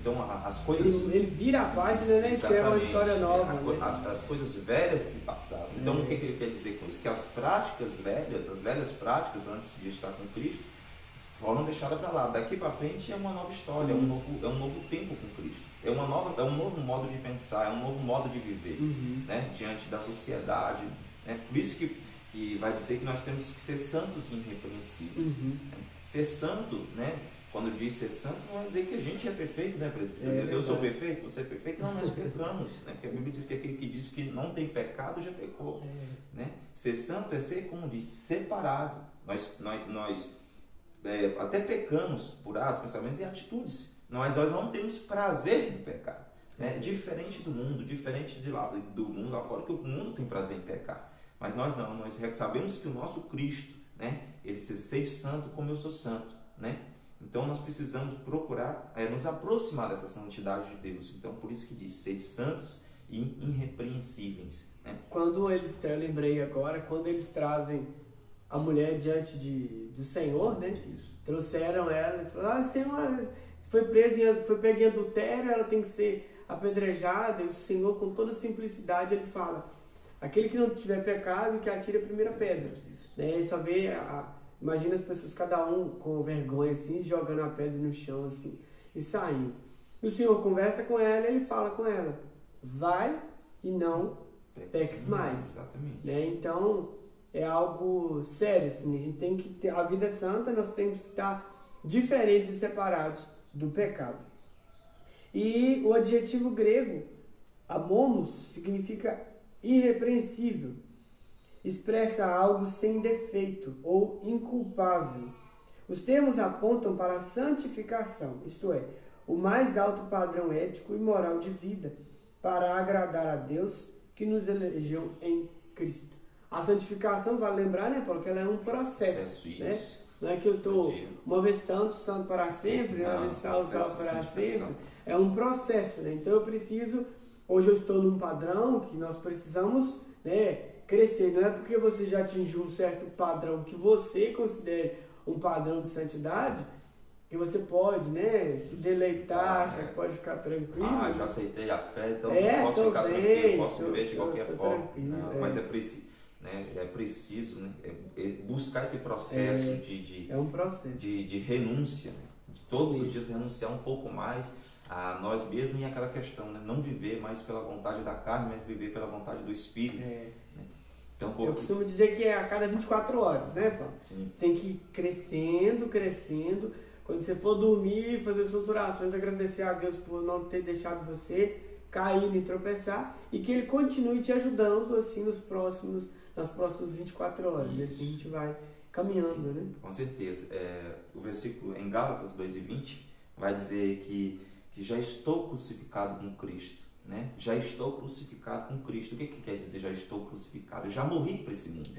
Speaker 2: Então as coisas...
Speaker 1: Ele vira a página, né? Escreve uma história nova.
Speaker 2: As coisas velhas se passaram. Então o que ele quer dizer com isso? Que as práticas velhas, as velhas práticas antes de estar com Cristo, foram deixadas para lá. Daqui para frente é uma nova história, é um novo tempo com Cristo. É um novo modo de pensar, é um novo modo de viver, né? Diante da sociedade. Né? Por isso que vai dizer que nós temos que ser santos e irrepreensíveis. Né? Ser santo, né? Quando diz ser santo, não vai dizer que a gente é perfeito, né, presbítero? Eu sou perfeito, você é perfeito? Não, nós pecamos. Né? Porque a Bíblia diz que aquele que diz que não tem pecado já pecou. Né? Ser santo é ser, como diz, separado. Nós até pecamos por atos, pensamentos e atitudes. Mas nós não temos prazer em pecar. Né? Diferente do mundo, diferente do mundo lá fora, que o mundo tem prazer em pecar. Mas nós não, nós sabemos que o nosso Cristo, né, ele se sente santo como eu sou santo. Né? Então nós precisamos procurar nos aproximar dessa santidade de Deus. Então por isso que diz, sede santos e irrepreensíveis. Né?
Speaker 1: Quando eles, eu lembrei agora, quando eles trazem a mulher diante do Senhor, né? Isso. Trouxeram ela e falaram, Senhor, foi pega em adultério, ela tem que ser apedrejada, e o Senhor, com toda simplicidade, ele fala: aquele que não tiver pecado, que atire a primeira pedra. Né? E só vê, imagina as pessoas, cada um com vergonha, assim, jogando a pedra no chão, assim, e saindo. E o Senhor conversa com ela e ele fala com ela: vai e não peques mais.
Speaker 2: Exatamente.
Speaker 1: Né? Então, é algo sério, assim, a gente tem que ter a vida santa, nós temos que estar diferentes e separados do pecado. E o adjetivo grego, amomos, significa irrepreensível. Expressa algo sem defeito ou inculpável. Os termos apontam para a santificação, isto é, o mais alto padrão ético e moral de vida, para agradar a Deus que nos elegeu em Cristo. A santificação, vale lembrar, né, Paulo, que ela é um processo, né? Não é que eu estou uma vez santo, santo para sempre, uma vez salvo, salvo para sempre. É um processo, né? Então eu preciso, hoje eu estou num padrão que nós precisamos, né, crescer. Não é porque você já atingiu um certo padrão que você considere um padrão de santidade que você pode, né, se deleitar, você pode ficar tranquilo.
Speaker 2: Já aceitei a fé, então posso ficar tranquilo, posso viver de qualquer forma. Mas é preciso. Né? É preciso, né? Buscar esse processo
Speaker 1: um processo
Speaker 2: de renúncia, né? De todos os dias renunciar um pouco mais a nós mesmos e aquela questão, né? Não viver mais pela vontade da carne, mas viver pela vontade do Espírito. Né? Então,
Speaker 1: eu costumo dizer que é a cada 24 horas, né, Paulo?
Speaker 2: Sim.
Speaker 1: Você tem que ir crescendo. Quando você for dormir, fazer suas orações, agradecer a Deus por não ter deixado você cair e tropeçar, e que Ele continue te ajudando assim nas próximas 24 horas. Isso. E assim a gente vai caminhando, né?
Speaker 2: Com certeza. O versículo em Gálatas 2:20 vai dizer que já estou crucificado com Cristo. Né? Já estou crucificado com Cristo. O que quer dizer já estou crucificado? Eu já morri para esse mundo.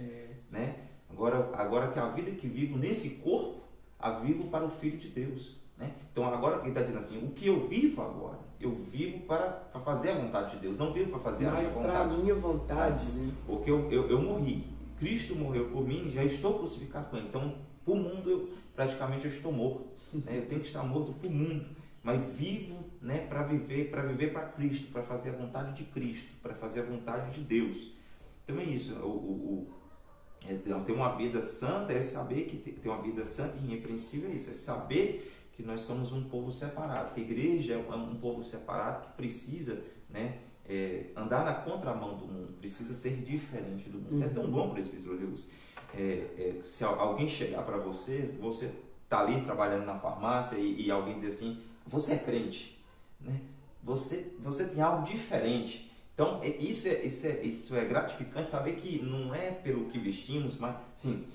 Speaker 2: Né? Agora que a vida que vivo nesse corpo, a vivo para o Filho de Deus. Né? Então agora ele está dizendo assim: o que eu vivo agora, eu vivo para fazer a vontade de Deus, não vivo para fazer a minha vontade.
Speaker 1: Mas para a minha vontade, né?
Speaker 2: Porque eu morri, Cristo morreu por mim, já estou crucificado com Ele. Então, para o mundo, praticamente eu estou morto. Né? Eu tenho que estar morto para o mundo, mas vivo, né, para viver para Cristo, para fazer a vontade de Cristo, para fazer a vontade de Deus. Então é isso. Ter uma vida santa é saber que ter uma vida santa e irrepreensível é isso, é saber que nós somos um povo separado, que a igreja é um povo separado que precisa, né, andar na contramão do mundo, precisa ser diferente do mundo. É tão bom, presbítero Deus, se alguém chegar para você está ali trabalhando na farmácia e alguém dizer assim: você é crente, né? Você tem algo diferente. Então isso é gratificante saber que não é pelo que vestimos, mas sim,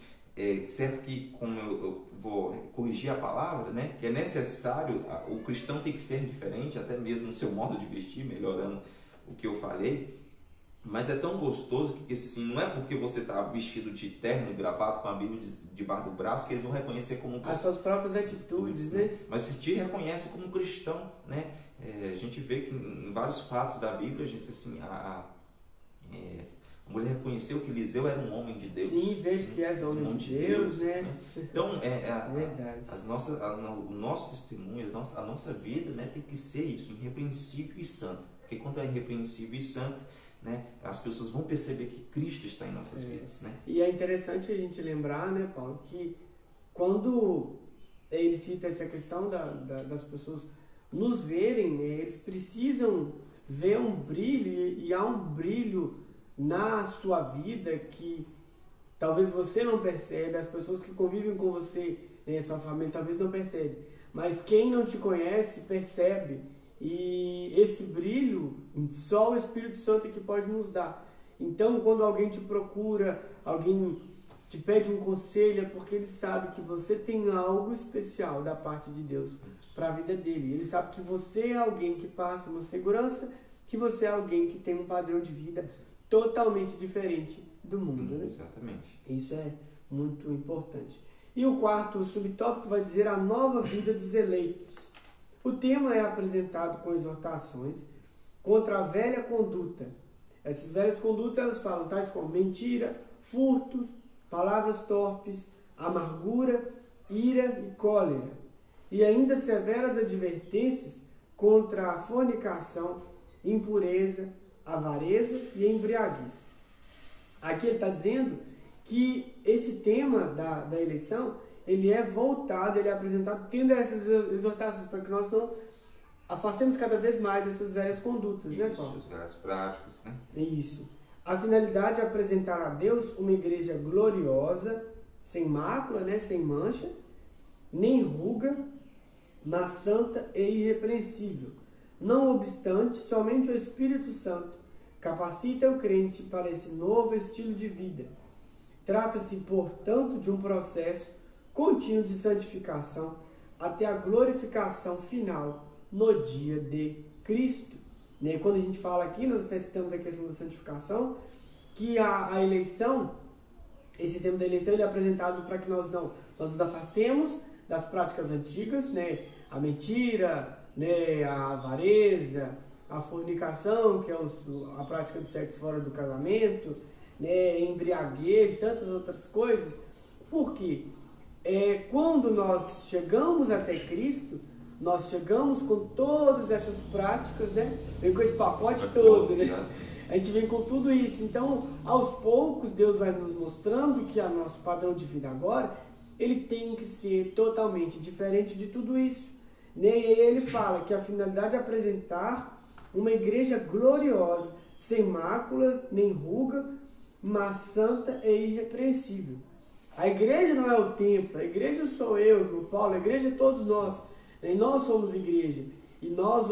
Speaker 2: certo que, como eu vou corrigir a palavra, né, que é necessário, o cristão tem que ser diferente, até mesmo no seu modo de vestir, melhorando o que eu falei, mas é tão gostoso que assim, não é porque você está vestido de terno e gravata com a Bíblia debaixo do braço que eles vão reconhecer como
Speaker 1: as suas próprias atitudes, né?
Speaker 2: Mas se te reconhece como cristão, né? A gente vê que em vários fatos da Bíblia, a gente assim, a mulher reconheceu que Eliseu era um homem de Deus.
Speaker 1: Sim, vejo que és homem de Deus, né?
Speaker 2: Então, o nosso testemunho, a nossa vida, né, tem que ser isso, irrepreensível e santo. Porque quando é irrepreensível e santo, né, as pessoas vão perceber que Cristo está em nossas vidas. Né?
Speaker 1: E é interessante a gente lembrar, né, Paulo, que quando ele cita essa questão das pessoas nos verem, né, eles precisam ver um brilho, e há um brilho na sua vida que talvez você não percebe, as pessoas que convivem com você, né, sua família, talvez não percebe, mas quem não te conhece percebe, e esse brilho só o Espírito Santo é que pode nos dar. Então, quando alguém te procura, alguém te pede um conselho, é porque ele sabe que você tem algo especial da parte de Deus para a vida dele. Ele sabe que você é alguém que passa uma segurança, que você é alguém que tem um padrão de vida totalmente diferente do mundo. Né?
Speaker 2: Exatamente.
Speaker 1: Isso é muito importante. E o quarto subtópico vai dizer a nova vida dos eleitos. O tema é apresentado com exortações contra a velha conduta. Essas velhas condutas, elas falam tais como mentira, furtos, palavras torpes, amargura, ira e cólera. E ainda severas advertências contra a fornicação, impureza, avareza e embriaguez. Aqui ele está dizendo que esse tema da eleição, ele é voltado, ele é apresentado tendo essas exortações para que nós não afastemos cada vez mais essas velhas condutas, né, Paulo?
Speaker 2: As velhas práticas, né?
Speaker 1: Isso. A finalidade é apresentar a Deus uma igreja gloriosa, sem mácula, né, sem mancha, nem ruga, mas santa e irrepreensível. Não obstante, somente o Espírito Santo capacita o crente para esse novo estilo de vida. Trata-se, portanto, de um processo contínuo de santificação até a glorificação final no dia de Cristo. E quando a gente fala aqui, nós citamos a questão da santificação, que a eleição, esse tema da eleição, ele é apresentado para que nós nos afastemos das práticas antigas, né? A mentira, né? A avareza, a fornicação, que é a prática do sexo fora do casamento, né? Embriaguez e tantas outras coisas. Por quê? Quando nós chegamos até Cristo, nós chegamos com todas essas práticas, né? Vem com esse pacote todo, né? A gente vem com tudo isso. Então, aos poucos, Deus vai nos mostrando que o nosso padrão de vida agora, ele tem que ser totalmente diferente de tudo isso. Né? E aí ele fala que a finalidade é apresentar uma igreja gloriosa, sem mácula, nem ruga, mas santa e irrepreensível. A igreja não é o templo, a igreja sou eu, meu Paulo, a igreja é todos nós. E nós somos igreja. E nós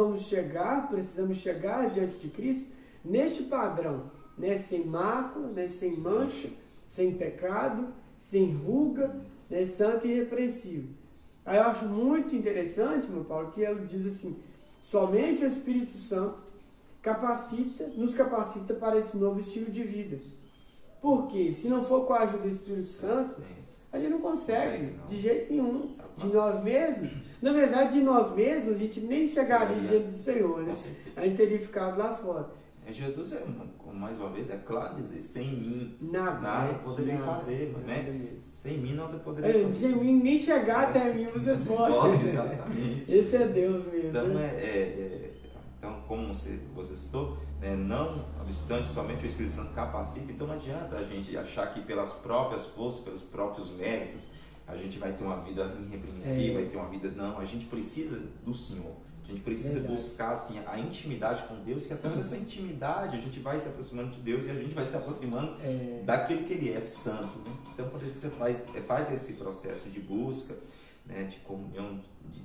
Speaker 1: precisamos chegar diante de Cristo neste padrão, né? Sem mácula, né? Sem mancha, sem pecado, sem ruga, né? Santo e irrepreensível. Aí eu acho muito interessante, meu Paulo, que ele diz assim: somente o Espírito Santo nos capacita para esse novo estilo de vida. Porque se não for com a ajuda do Espírito Santo, a gente não consegue, de jeito nenhum, de nós mesmos. Na verdade, de nós mesmos, a gente nem chegaria diante do Senhor, né? A gente teria ficado lá fora.
Speaker 2: Jesus, mais uma vez, é claro dizer, sem mim
Speaker 1: nada
Speaker 2: poderia fazer, né? Sem mim nada poderia fazer.
Speaker 1: Sem mim, nem chegar até mim vocês podem.
Speaker 2: Exatamente.
Speaker 1: Esse é Deus mesmo.
Speaker 2: Então, então como você citou, não obstante somente o Espírito Santo capacita, então não adianta a gente achar que pelas próprias forças, pelos próprios méritos, a gente vai ter uma vida irrepreensível, vai ter uma vida... Não, a gente precisa do Senhor. A gente precisa buscar assim, a intimidade com Deus, que através dessa intimidade a gente vai se aproximando de Deus e a gente vai se aproximando daquilo que Ele é, santo. Né? Então, quando você faz esse processo de busca, né, de comunhão,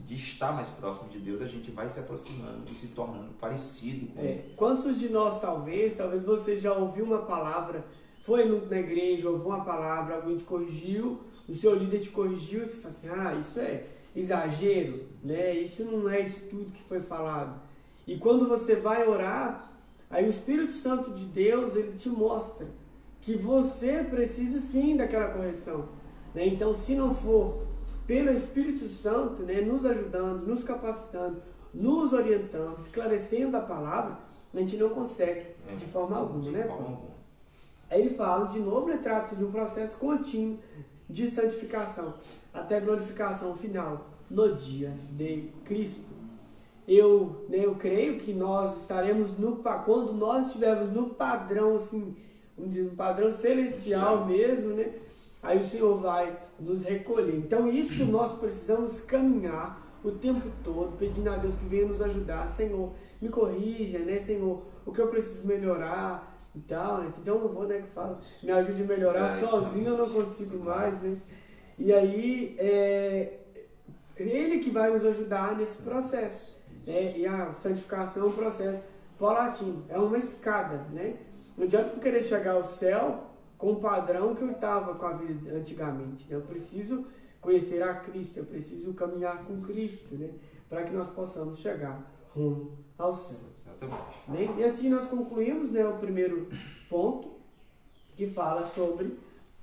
Speaker 2: de estar mais próximo de Deus, a gente vai se aproximando e se tornando parecido com Ele.
Speaker 1: Quantos de nós, talvez você já ouviu uma palavra, foi na igreja, ouviu uma palavra, alguém te corrigiu, o seu líder te corrigiu, e você fala assim, isso é exagero, né? Isso não é isso tudo que foi falado. E quando você vai orar, aí o Espírito Santo de Deus, ele te mostra que você precisa sim daquela correção, né? Então, se não for pelo Espírito Santo, né, nos ajudando, nos capacitando, nos orientando, esclarecendo a palavra, a gente não consegue de forma alguma, né? Aí ele fala, de novo, trata-se de um processo contínuo de santificação até a glorificação final no dia de Cristo. Eu creio que nós estaremos quando nós estivermos no padrão, assim, vamos dizer, um padrão celestial mesmo, né? Aí o Senhor vai nos recolher. Então isso nós precisamos caminhar o tempo todo, pedindo a Deus que venha nos ajudar. Senhor, me corrija, né? Senhor, o que eu preciso melhorar e tal, né? Então eu vou, né, que fala, me ajude a melhorar, sozinho eu não consigo mais, né? E aí, Ele que vai nos ajudar nesse processo. E a santificação é um processo paulatino, é uma escada, né? Não adianta eu querer chegar ao céu com o padrão que eu estava com a vida antigamente. Eu preciso conhecer a Cristo, eu preciso caminhar com Cristo, né? Para que nós possamos chegar rumo ao céu. Né? E assim nós concluímos, né, o primeiro ponto, que fala sobre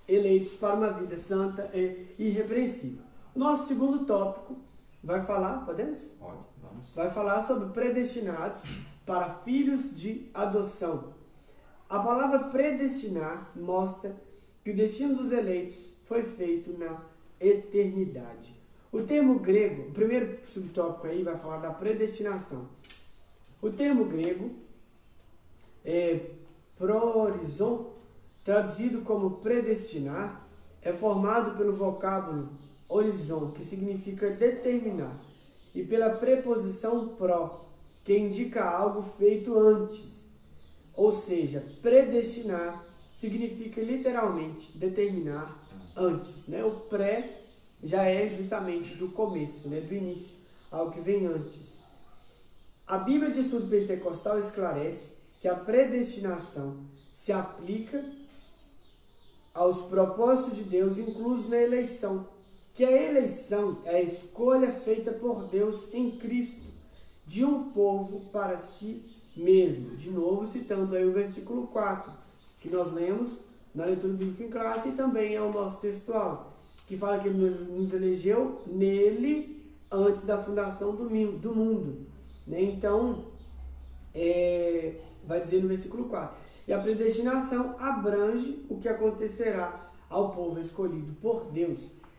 Speaker 1: eleitos para uma vida santa e irrepreensível. Nosso segundo tópico vai falar, podemos?
Speaker 2: Pode, vamos.
Speaker 1: Vai falar sobre predestinados para filhos de adoção. A palavra predestinar mostra que o destino dos eleitos foi feito na eternidade. O termo grego, o primeiro subtópico aí vai falar da predestinação. O termo grego proorison, traduzido como predestinar, é formado pelo vocábulo horizon, que significa determinar, e pela preposição pro, que indica algo feito antes. Ou seja, predestinar significa literalmente determinar antes, né? O pré já é justamente do começo, né? Do início, algo que vem antes. A Bíblia de Estudo Pentecostal esclarece que a predestinação se aplica aos propósitos de Deus inclusos na eleição, que a eleição é a escolha feita por Deus em Cristo de um povo para si mesmo. De novo, citando aí o versículo 4, que nós lemos na leitura bíblica em classe, e também é o nosso textual, que fala que ele nos elegeu nele antes da fundação do mundo. Né? Então, vai dizer no versículo 4. E a predestinação abrange o que acontecerá ao povo escolhido por Deus,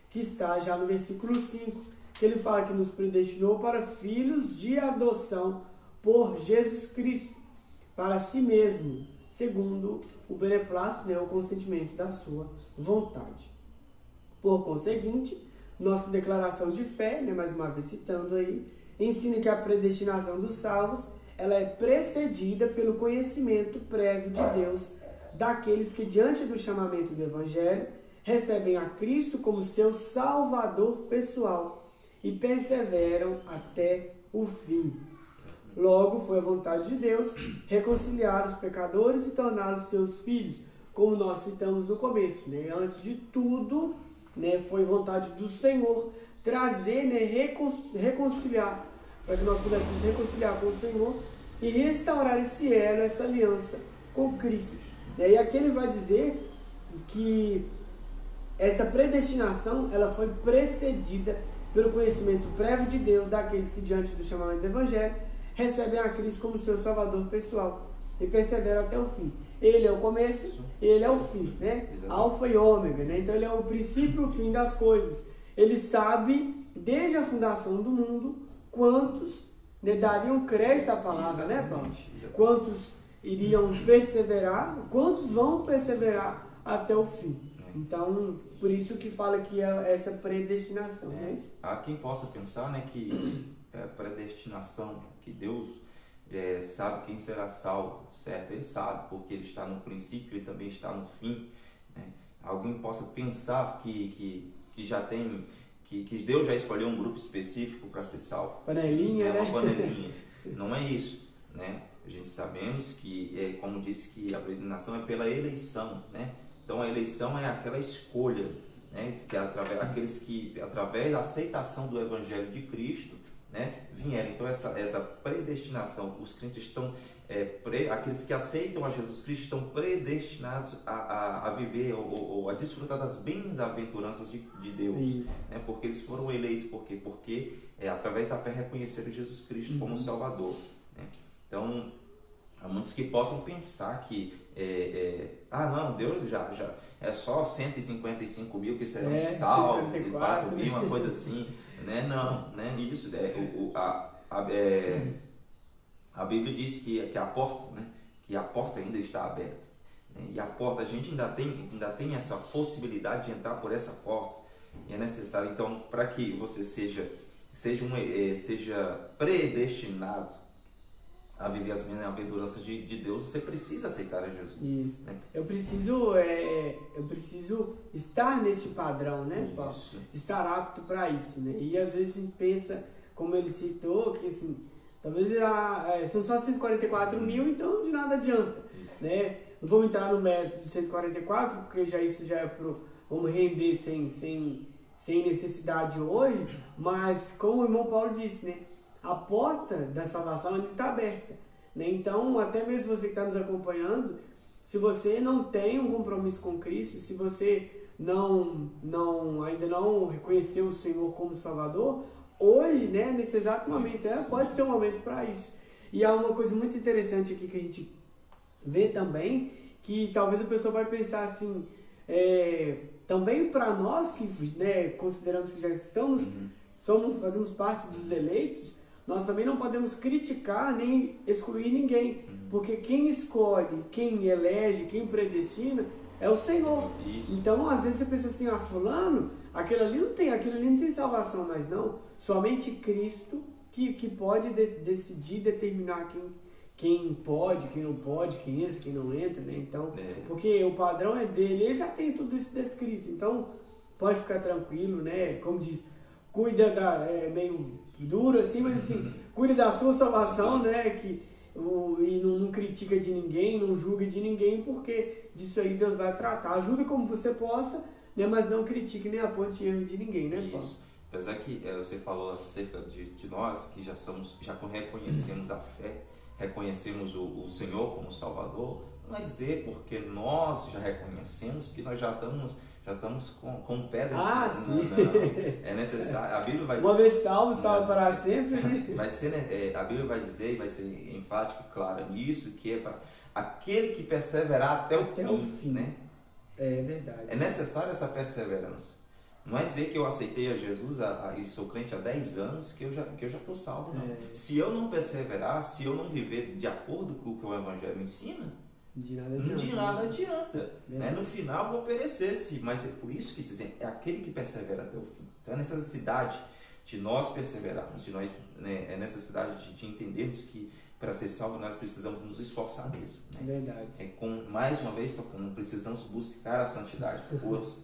Speaker 1: que está já no versículo 5, que ele fala que nos predestinou para filhos de adoção por Jesus Cristo, para si mesmo, segundo o beneplácito, né, o consentimento da sua vontade. Por conseguinte, nossa declaração de fé, né, mais uma vez citando aí, ensina que a predestinação dos salvos ela é precedida pelo conhecimento prévio de Deus daqueles que, diante do chamamento do Evangelho, recebem a Cristo como seu Salvador pessoal e perseveram até o fim. Logo, foi a vontade de Deus reconciliar os pecadores e torná-los seus filhos, como nós citamos no começo. Né? Antes de tudo, né, foi vontade do Senhor trazer, né, reconciliar, para que nós pudéssemos reconciliar com o Senhor e restaurar esse elo, essa aliança com Cristo. E aí aqui ele vai dizer que essa predestinação ela foi precedida pelo conhecimento prévio de Deus daqueles que, diante do chamamento do Evangelho, recebem a Cristo como seu Salvador pessoal e perseveram até o fim. Ele é o começo, ele é o fim, né? Alfa e ômega, né? Então ele é o princípio e o fim das coisas. Ele sabe, desde a fundação do mundo, quantos, né, dariam crédito à palavra, né, Paulo? Quantos iriam perseverar, quantos vão perseverar até o fim. Então, por isso que fala que é essa predestinação.
Speaker 2: Há quem possa pensar, né, que a predestinação, que Deus sabe quem será salvo, certo? Ele sabe, porque ele está no princípio e também está no fim. Né? Alguém possa pensar que já tem, que Deus já escolheu um grupo específico para ser salvo.
Speaker 1: Panelinha, né?
Speaker 2: Uma panelinha. Não é isso, né? A gente sabemos que, como disse, que a predestinação é pela eleição, né? Então a eleição é aquela escolha, né? Que aqueles que, através da aceitação do Evangelho de Cristo, né, vieram. Então essa predestinação, os crentes estão, aqueles que aceitam a Jesus Cristo estão predestinados a viver ou a desfrutar das bem-aventuranças de Deus, né, porque eles foram eleitos. Por quê? Porque através da fé reconheceram Jesus Cristo como Salvador. Né? Então há muitos que possam pensar que não, Deus já é só 155 mil que serão salvos, 4 mil, uma coisa assim, né? Não, né? Isso a Bíblia diz que a porta, né? Que a porta ainda está aberta, né? E a porta, a gente ainda tem essa possibilidade de entrar por essa porta, e é necessário então, para que você seja predestinado a viver as bem-aventuranças de Deus, você precisa aceitar a Jesus.
Speaker 1: Isso. Né? Eu preciso estar nesse padrão, né, Paulo? Estar apto para isso, né? E às vezes a gente pensa, como ele citou, que assim, talvez são só 144 mil, então de nada adianta, né? Não vamos entrar no mérito de 144, porque isso já é vamos render sem necessidade hoje, mas como o irmão Paulo disse, né? A porta da salvação ainda está aberta, né? Então, até mesmo você que está nos acompanhando, se você não tem um compromisso com Cristo, se você ainda não reconheceu o Senhor como Salvador, hoje, né, nesse exato momento, pode ser um momento para isso. E há uma coisa muito interessante aqui que a gente vê também, que talvez a pessoa vai pensar assim, também para nós que, né, consideramos que já estamos fazemos parte dos eleitos, nós também não podemos criticar nem excluir ninguém, porque quem escolhe, quem elege, quem predestina é o Senhor.
Speaker 2: Isso.
Speaker 1: Então, às vezes você pensa assim, fulano, aquele ali não tem salvação mais não. Somente Cristo que pode decidir, determinar quem pode, quem não pode, quem entra, quem não entra, né? Então, porque o padrão é dele, ele já tem tudo isso descrito. Então, pode ficar tranquilo, né? Como diz, cuida é meio duro assim, mas assim, cuida da sua salvação, né? E não critica de ninguém, não julga de ninguém, porque disso aí Deus vai tratar. Ajuda como você possa, né? Mas não critique nem aponte erro de ninguém, né, Paulo?
Speaker 2: Isso. Apesar que você falou acerca de nós, que já reconhecemos a fé, reconhecemos o Senhor como Salvador, não é dizer porque nós já reconhecemos que nós já estamos com o pé dentro. Não. É necessário. A Bíblia vai
Speaker 1: uma vez salvo para sempre.
Speaker 2: Vai ser, a Bíblia vai dizer, vai ser enfático e clara nisso, que é para aquele que perseverar até o fim, né?
Speaker 1: É verdade.
Speaker 2: É necessária essa perseverança. Não é dizer que eu aceitei a Jesus e sou crente há 10 anos que eu já estou salvo, não. Se eu não perseverar, se eu não viver de acordo com o que o Evangelho ensina, de nada adianta. Né? No final vou perecer, sim, mas é por isso que dizem, é aquele que persevera até o fim. Então é necessidade de nós perseverarmos, é necessidade de entendermos que para ser salvo nós precisamos nos esforçar mesmo. Né?
Speaker 1: Verdade.
Speaker 2: Mais uma vez tocando, precisamos buscar a santidade,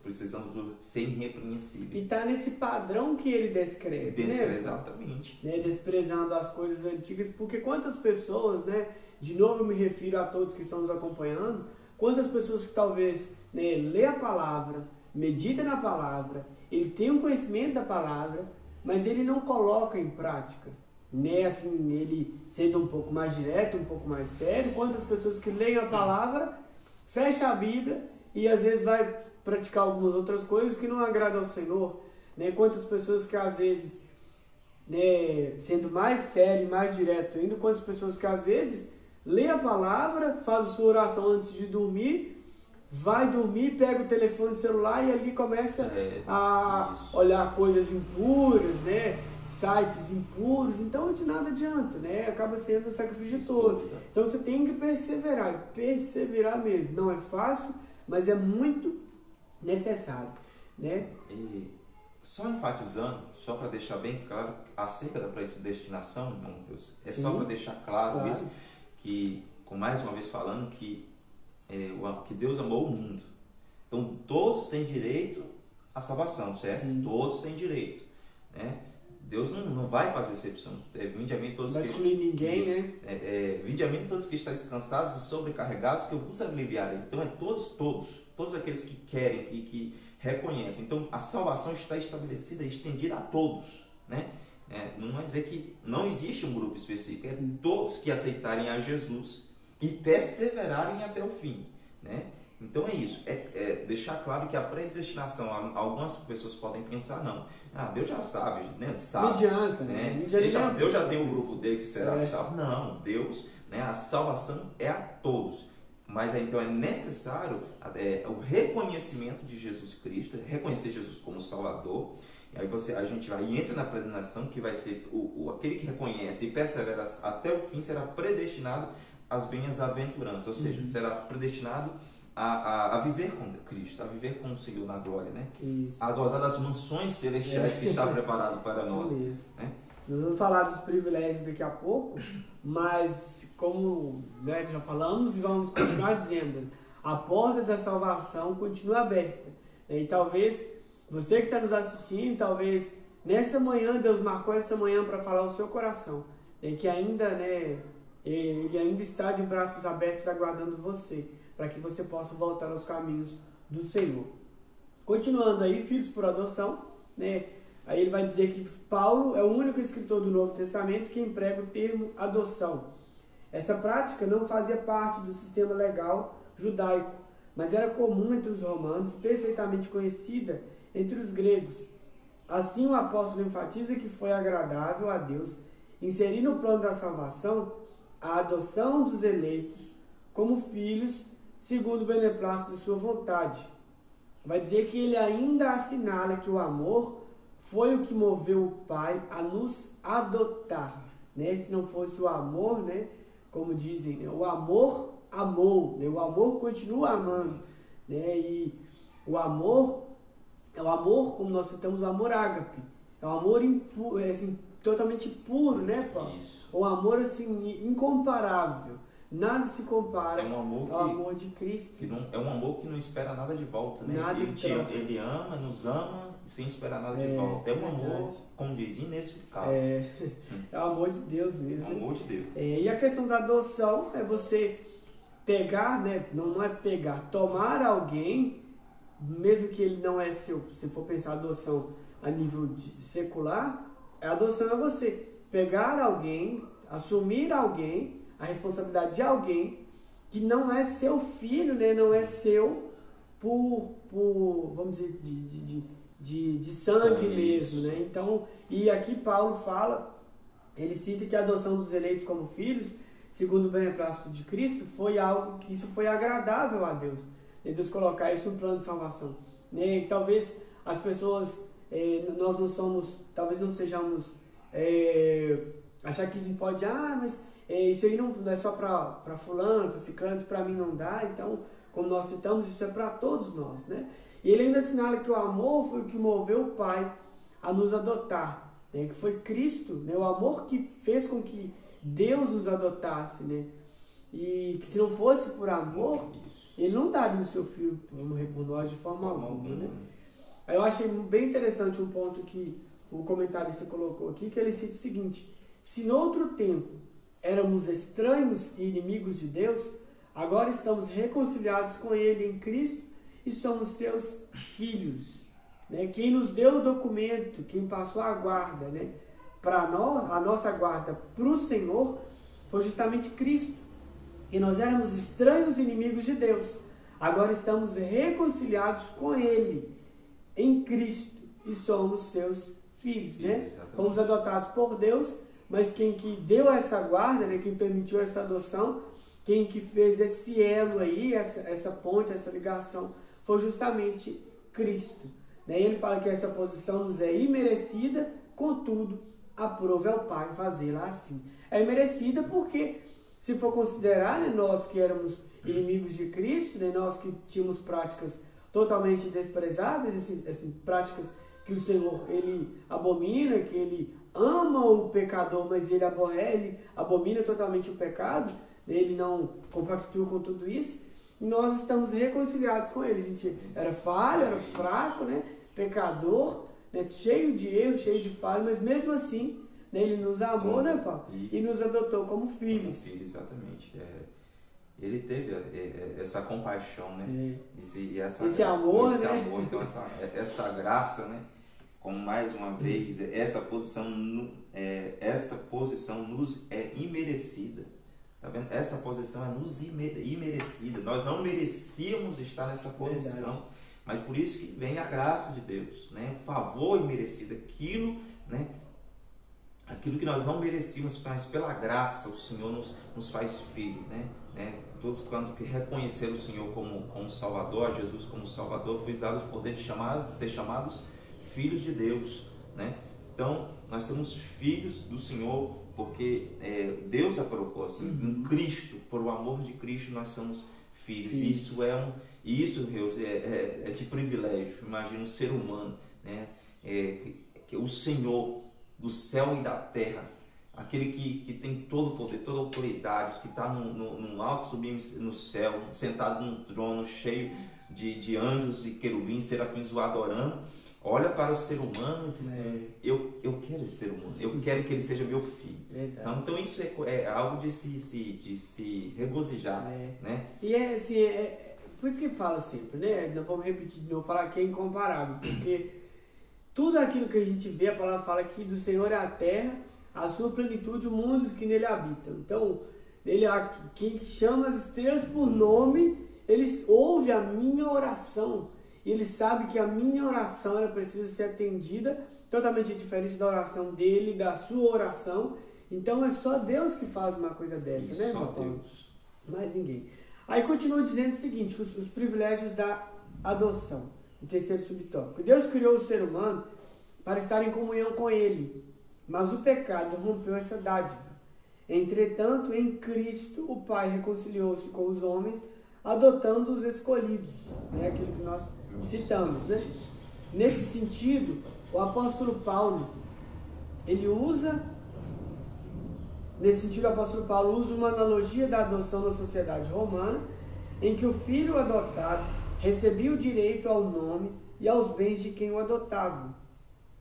Speaker 2: precisamos ser irrepreensíveis.
Speaker 1: E está nesse padrão que ele descreve, né?
Speaker 2: Exatamente.
Speaker 1: Né? Desprezando as coisas antigas, porque quantas pessoas, né? De novo eu me refiro a todos que estão nos acompanhando, quantas pessoas que talvez lê a palavra, medita na palavra, ele tem um conhecimento da palavra, mas ele não coloca em prática. Né, assim, ele sendo um pouco mais direto, um pouco mais sério, quantas pessoas que leem a palavra, fecha a Bíblia e às vezes vai praticar algumas outras coisas que não agradam ao Senhor, né? Quantas pessoas que às vezes, né, sendo mais sério, mais direto ainda, quantas pessoas que às vezes lê a palavra, faz a sua oração antes de dormir, vai dormir, pega o telefone celular e ali começa a olhar coisas impuras, né? Sites impuros, então de nada adianta, né? Acaba sendo um sacrifício todo. Então você tem que perseverar mesmo. Não é fácil, mas é muito necessário, né?
Speaker 2: E só enfatizando, só para deixar bem claro acerca da predestinação, irmão Deus, só para deixar claro isso, que, com mais uma vez falando, que Deus amou o mundo. Então todos têm direito à salvação, certo? Sim. Todos têm direito, né? Deus não vai fazer exceção. Vinde a mim todos
Speaker 1: não vai excluir ninguém,
Speaker 2: isso,
Speaker 1: né?
Speaker 2: Vinde a mim todos que estáis cansados e sobrecarregados, que eu vos aliviarei. Então é todos aqueles que querem, que reconhecem. Então a salvação está estabelecida e estendida a todos, né? Não é dizer que não existe um grupo específico, é todos que aceitarem a Jesus e perseverarem até o fim, né? Então é isso, deixar claro que a predestinação, algumas pessoas podem pensar, não, Deus já sabe, né? Sabe,
Speaker 1: não adianta,
Speaker 2: né? Deus já tem um grupo dele que será salvo. Não, Deus, né? A salvação é a todos, mas então é necessário o reconhecimento de Jesus Cristo, reconhecer Jesus como Salvador. E aí a gente entra na predestinação, que vai ser aquele que reconhece e persevera até o fim será predestinado às bem-aventuranças, ou seja, será predestinado a viver com Cristo, a viver com o Senhor na glória, né?
Speaker 1: Isso.
Speaker 2: A gozar das mansões celestiais que está preparado para nós.
Speaker 1: Né?
Speaker 2: Nós
Speaker 1: vamos falar dos privilégios daqui a pouco, mas como já falamos e vamos continuar dizendo, a porta da salvação continua aberta. E talvez você que está nos assistindo, talvez nessa manhã, Deus marcou essa manhã para falar o seu coração, que ainda, Ele ainda está de braços abertos aguardando você, para que você possa voltar aos caminhos do Senhor. Continuando aí, filhos por adoção, né? Aí ele vai dizer que Paulo é o único escritor do Novo Testamento que emprega o termo adoção. Essa prática não fazia parte do sistema legal judaico, mas era comum entre os romanos, perfeitamente conhecida entre os gregos. Assim, o apóstolo enfatiza que foi agradável a Deus inserir no plano da salvação a adoção dos eleitos como filhos segundo o beneplácito de sua vontade. Vai dizer que ele ainda assinala que o amor foi o que moveu o Pai a nos adotar, né? Se não fosse o amor, né? Como dizem, né? O amor amou, né? O amor continua amando, né? E o amor é o amor, como nós citamos, o amor ágape. É um amor impuro, assim, totalmente puro, né, Paulo?
Speaker 2: Isso.
Speaker 1: Um amor assim incomparável. Nada se compara
Speaker 2: É um amor
Speaker 1: ao amor de Cristo.
Speaker 2: que não, é um amor que não espera nada de volta, né?
Speaker 1: Nada
Speaker 2: Ele ama, nos ama sem esperar nada de volta. É um amor, como diz, inexplicável.
Speaker 1: É o amor de Deus mesmo.
Speaker 2: É o amor de Deus.
Speaker 1: E a questão da adoção é você pegar, né? Não é pegar, tomar alguém, mesmo que ele não é seu. Se for pensar adoção a nível secular, a adoção é você pegar alguém, assumir alguém, a responsabilidade de alguém que não é seu filho, né? Não é seu por vamos dizer, de sangue mesmo, né? Então, e aqui Paulo fala, ele cita que a adoção dos eleitos como filhos, segundo o beneplácito de Cristo, foi algo que isso foi agradável a Deus. E Deus colocar isso no plano de salvação. Né? E talvez as pessoas, nós não somos, talvez não sejamos, achar que a gente pode, mas isso aí não é só para fulano, para ciclano, para mim não dá. Então, como nós citamos, isso é para todos nós, né? E ele ainda assinala que o amor foi o que moveu o Pai a nos adotar, né? Que foi Cristo, né? O amor que fez com que Deus nos adotasse, né? E que se não fosse por amor, ele não daria o seu filho para morrer por nós de forma alguma, né? Aí eu achei bem interessante um ponto que o comentarista colocou aqui, que ele cita o seguinte: se no outro tempo éramos estranhos e inimigos de Deus, agora estamos reconciliados com Ele em Cristo e somos seus filhos. Né? Quem nos deu o documento, quem passou a guarda, né? Para nós, a nossa guarda para o Senhor, foi justamente Cristo. E nós éramos estranhos e inimigos de Deus. Agora estamos reconciliados com Ele em Cristo e somos seus filhos. Né? Fomos adotados por Deus, mas quem que deu essa guarda, né? Quem permitiu essa adoção, quem que fez esse elo aí, essa ponte, essa ligação, foi justamente Cristo. Né? Ele fala que essa posição nos é imerecida, contudo, aprove ao Pai fazê-la assim. É imerecida porque, se for considerar, né, nós que éramos inimigos de Cristo, né, nós que tínhamos práticas totalmente desprezáveis, assim, práticas que o Senhor ele abomina, que ele ama o pecador, mas ele abomina totalmente o pecado, ele não compactua com tudo isso, e nós estamos reconciliados com ele. A gente era falho, era fraco, né? Pecador, né? Cheio de erros, cheio de falha, mas mesmo assim, né? Ele nos amou, né, Paulo? E nos adotou como filhos.
Speaker 2: Como filho, exatamente. Ele teve essa compaixão, né?
Speaker 1: Esse amor,
Speaker 2: esse
Speaker 1: né?
Speaker 2: amor, então essa graça, né? Como mais uma vez, essa posição nos é imerecida. Tá vendo? Essa posição é nos imerecida. Nós não merecíamos estar nessa posição. Verdade. Mas por isso que vem a graça de Deus, né? O favor imerecido, aquilo, né? Aquilo que nós não merecíamos, mas pela graça o Senhor nos faz filho, né? Todos quando que reconheceram o Senhor como Salvador, a Jesus como Salvador, foi dado o poder de ser chamados filhos de Deus, né? Então, nós somos filhos do Senhor porque Deus aprovou assim, em Cristo, por o amor de Cristo nós somos filhos. Isso, Deus, é de privilégio. Imagina um ser humano, né? Que o Senhor do céu e da terra, aquele que tem todo o poder, toda a autoridade, que está no alto sublime no céu, sentado num trono cheio de anjos e querubins, serafins o adorando, olha para o ser humano e diz assim, eu quero esse ser humano, eu quero que ele seja meu filho. Então isso é algo de se regozijar, né?
Speaker 1: E assim, por isso que fala sempre, né? Não vamos repetir de novo, falar que é incomparável, porque tudo aquilo que a gente vê, a palavra fala que do Senhor é a terra, a sua plenitude, o mundo que nele habitam. Então, quem chama as estrelas por nome, ele ouve a minha oração. E ele sabe que a minha oração ela precisa ser atendida, totalmente diferente da oração dele, da sua oração. Então, é só Deus que faz uma coisa dessa,
Speaker 2: isso,
Speaker 1: né,
Speaker 2: só
Speaker 1: Paulo?
Speaker 2: Deus.
Speaker 1: Mais ninguém. Aí continua dizendo o seguinte, os privilégios da adoção. O terceiro subtópico. Deus criou o ser humano para estar em comunhão com Ele. Mas o pecado rompeu essa dádiva. Entretanto, em Cristo, o Pai reconciliou-se com os homens, adotando os escolhidos, né? Aquilo que nós citamos, né? Nesse sentido, o apóstolo Paulo, usa uma analogia da adoção na sociedade romana, em que o filho adotado recebia o direito ao nome e aos bens de quem o adotava,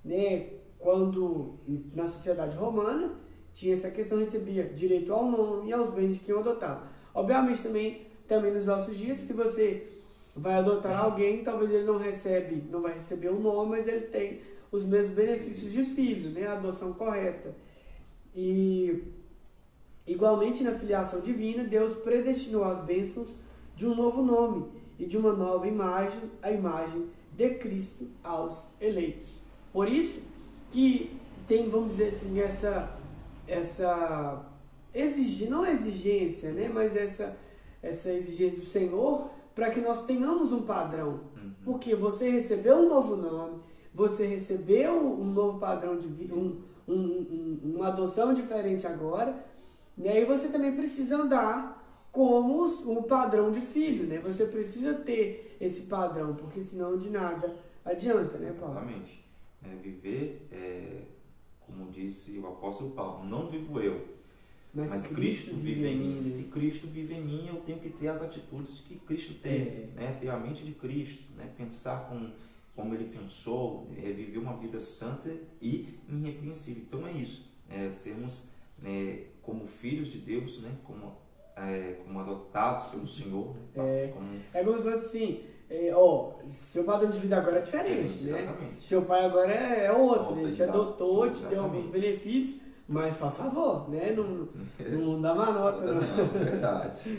Speaker 1: né? Quando na sociedade romana tinha essa questão, recebia direito ao nome e aos bens de quem o adotava. Obviamente também nos nossos dias, se você vai adotar alguém, talvez ele não vai receber o nome, mas ele tem os mesmos benefícios de filho, né? A adoção correta. E igualmente na filiação divina, Deus predestinou as bênçãos de um novo nome e de uma nova imagem, a imagem de Cristo aos eleitos. Por isso que tem, vamos dizer assim, essa exigência, não exigência, né? Mas essa exigência do Senhor para que nós tenhamos um padrão. Porque você recebeu um novo nome, você recebeu um novo padrão de vida, uma adoção diferente agora, né? E você também precisa andar como um padrão de filho, né? Você precisa ter esse padrão, porque senão de nada adianta, né, Paulo?
Speaker 2: Exatamente. Viver, como disse o apóstolo Paulo, não vivo eu, mas Cristo vive em mim. Se Cristo vive em mim, eu tenho que ter as atitudes que Cristo tem, né? Ter a mente de Cristo, né? Pensar como Ele pensou, viver uma vida santa e irrepreensível. Então é isso, sermos, né, como filhos de Deus, né? Como adotados pelo Senhor. Né?
Speaker 1: Como se fosse assim, seu padrão de vida agora é diferente, né?
Speaker 2: Exatamente.
Speaker 1: Seu pai agora é outro, né? Ele te adotou, te deu
Speaker 2: Exatamente.
Speaker 1: alguns benefícios, mas faz favor, né? Não dá manota, não.
Speaker 2: É verdade.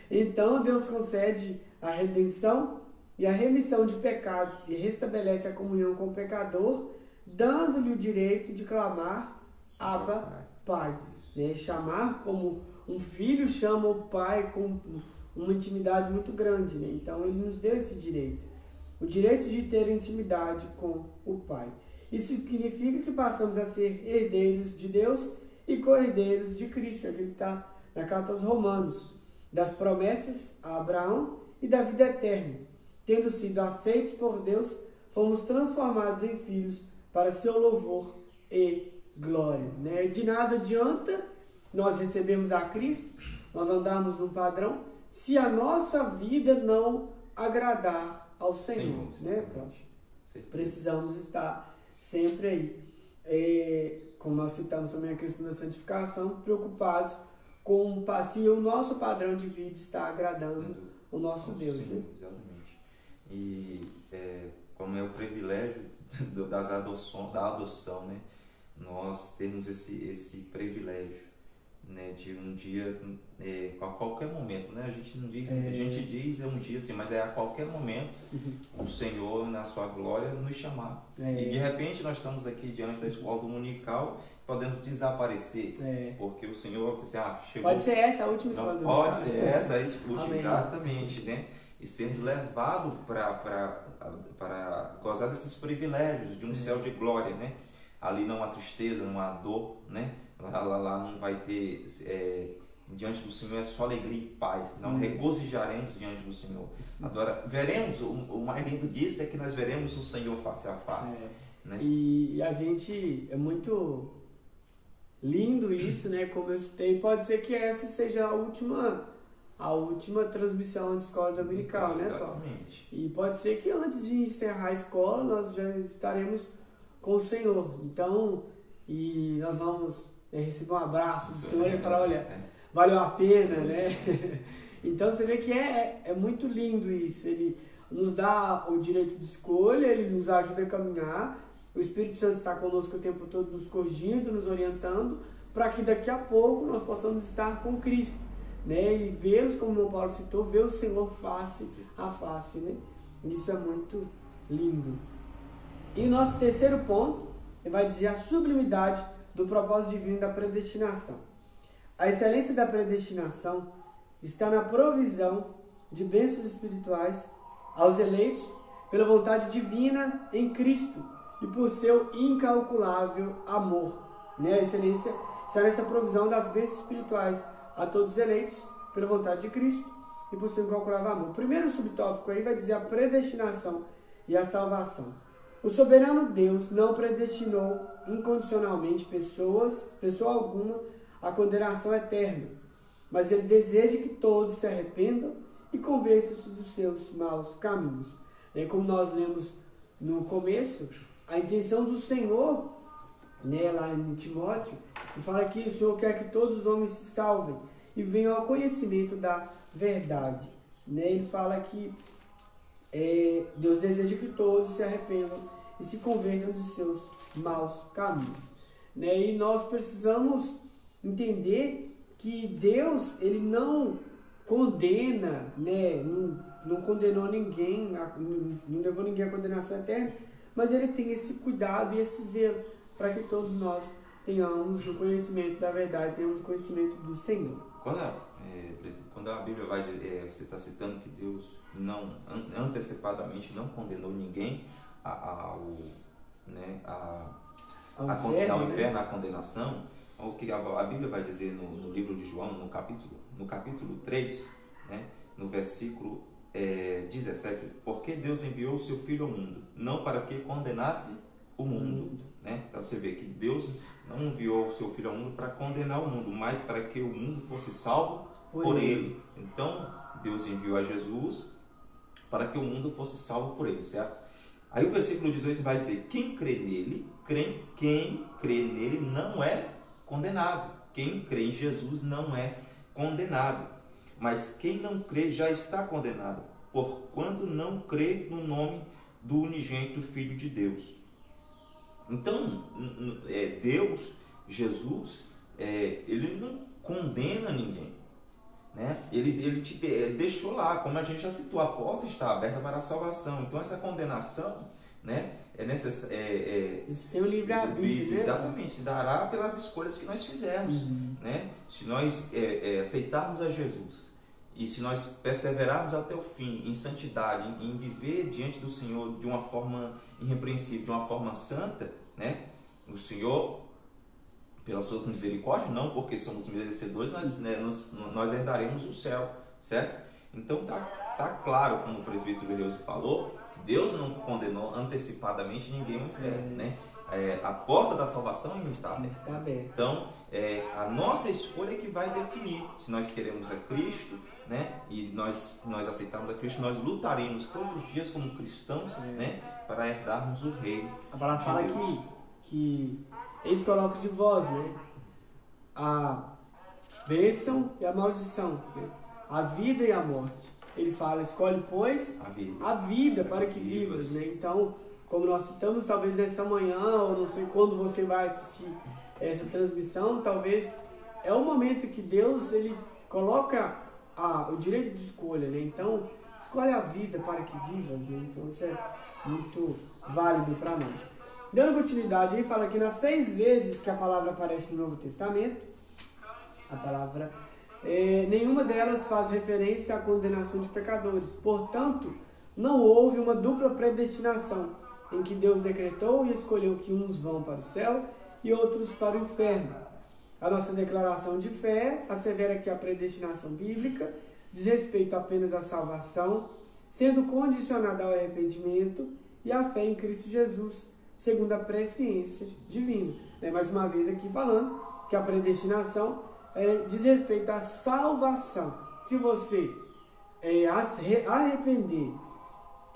Speaker 1: Então Deus concede a redenção e a remissão de pecados e restabelece a comunhão com o pecador, dando-lhe o direito de clamar Abba, Pai. Né? Chamar como um filho chama o pai com uma intimidade muito grande, né? Então ele nos deu esse direito. O direito de ter intimidade com o Pai. Isso significa que passamos a ser herdeiros de Deus e co-herdeiros de Cristo, aquilo que está na carta aos Romanos, das promessas a Abraão e da vida eterna. Tendo sido aceitos por Deus, fomos transformados em filhos para seu louvor e glória. Né? De nada adianta nós recebemos a Cristo, nós andarmos num padrão, se a nossa vida não agradar ao Senhor. Né? Precisamos estar sempre aí, como nós citamos também a questão da santificação, preocupados com se o nosso padrão de vida está agradando o nosso Deus.
Speaker 2: Sim, né? Exatamente. E como é o privilégio da adoção, né? Nós temos esse privilégio, né, de um dia, a qualquer momento, né? A gente não diz, a gente diz um dia assim, mas a qualquer momento o Senhor na sua glória nos chamar. E de repente nós estamos aqui diante da escola dominical, podemos desaparecer, porque o Senhor disse assim, chegou.
Speaker 1: Pode ser essa a última escola dominical.
Speaker 2: Pode ser essa a última, exatamente, né? E sendo levado para gozar desses privilégios de um céu de glória, né? Ali não há tristeza, não há dor, né? Lá não vai ter, diante do Senhor é só alegria e paz. Não regozijaremos diante do Senhor. Agora, veremos, o mais lindo disso é que nós veremos o Senhor face a face. Né?
Speaker 1: E a gente, é muito lindo isso, né? Como eu citei, pode ser que essa seja a última transmissão de escola dominical, né, Paulo?
Speaker 2: Exatamente.
Speaker 1: E pode ser que antes de encerrar a escola, nós já estaremos com o Senhor. Então, e nós vamos receber um abraço do Senhor e falar, olha, valeu a pena, né? Então você vê que é muito lindo isso. Ele nos dá o direito de escolha, ele nos ajuda a caminhar. O Espírito Santo está conosco o tempo todo, nos corrigindo, nos orientando, para que daqui a pouco nós possamos estar com Cristo, né? E vê-los, como o Paulo citou, ver o Senhor face a face, né? Isso é muito lindo. E o nosso terceiro ponto, ele vai dizer a sublimidade do propósito divino da predestinação. A excelência da predestinação está na provisão de bênçãos espirituais aos eleitos pela vontade divina em Cristo e e por seu incalculável amor. Né? A excelência está nessa provisão das bênçãos espirituais a todos os eleitos pela vontade de Cristo e por seu incalculável amor. O primeiro subtópico aí vai dizer a predestinação e a salvação. O soberano Deus não predestinou incondicionalmente pessoa alguma à condenação eterna, mas ele deseja que todos se arrependam e convertam-se dos seus maus caminhos. E como nós lemos no começo, a intenção do Senhor, né, lá em Timóteo, ele fala que o Senhor quer que todos os homens se salvem e venham ao conhecimento da verdade. Né? Ele fala que Deus deseja que todos se arrependam e se convertam dos seus maus caminhos. Né? E nós precisamos entender que Deus, ele não condena, né? Não condenou ninguém, não levou ninguém à condenação eterna, mas ele tem esse cuidado e esse zelo para que todos nós tenhamos o conhecimento da verdade, tenhamos o conhecimento do Senhor.
Speaker 2: Quando a Bíblia vai dizer, você está citando que Deus não antecipadamente não condenou ninguém ao inferno, à condenação, o que a Bíblia vai dizer no livro de João, no capítulo 3, né, no versículo 17, porque Deus enviou o seu Filho ao mundo, não para que condenasse o mundo. Né? Então você vê que Deus não enviou o seu Filho ao mundo para condenar o mundo, mas para que o mundo fosse salvo por ele. Então Deus enviou a Jesus para que o mundo fosse salvo por ele, certo? Aí o versículo 18 vai dizer, quem crê nele não é condenado. Quem crê em Jesus não é condenado. Mas quem não crê já está condenado, porquanto não crê no nome do unigênito Filho de Deus. Então, Deus, Jesus, ele não condena ninguém. Né? Ele te deixou lá, como a gente já citou, a porta está aberta para a salvação. Então essa condenação, né, é necessária.
Speaker 1: Seu livre-arbítrio,
Speaker 2: exatamente, se dará pelas escolhas que nós fizermos. Né? Se nós aceitarmos a Jesus e se nós perseverarmos até o fim em santidade, em viver diante do Senhor de uma forma irrepreensível, de uma forma santa, né, o Senhor, pelas suas misericórdias, não porque somos merecedores, nós herdaremos o céu, certo? Então tá claro, como o presbítero Reuso falou, que Deus não condenou antecipadamente ninguém ao inferno, né? A porta da salvação ainda está aberta. Então, a nossa escolha é que vai definir se nós queremos a Cristo, né? E nós aceitamos a Cristo, nós lutaremos todos os dias como cristãos, né? Para herdarmos o reino.
Speaker 1: A palavra fala que eles colocam de vós, né, a bênção e a maldição, né? A vida e a morte. Ele fala, escolhe, pois, a vida para que vivas. Né? Então, como nós citamos, talvez nessa manhã, ou não sei quando você vai assistir essa transmissão, talvez é o momento que Deus ele coloca o direito de escolha. Né? Então, escolhe a vida para que vivas. Né? Então, isso é muito válido para nós. Dando continuidade, ele fala que nas 6 vezes que a palavra aparece no Novo Testamento, a palavra, nenhuma delas faz referência à condenação de pecadores. Portanto, não houve uma dupla predestinação, em que Deus decretou e escolheu que uns vão para o céu e outros para o inferno. A nossa declaração de fé assevera que a predestinação bíblica diz respeito apenas à salvação, sendo condicionada ao arrependimento e à fé em Cristo Jesus, segundo a presciência divina. Mais uma vez aqui falando que a predestinação diz respeito à salvação. Se você arrepender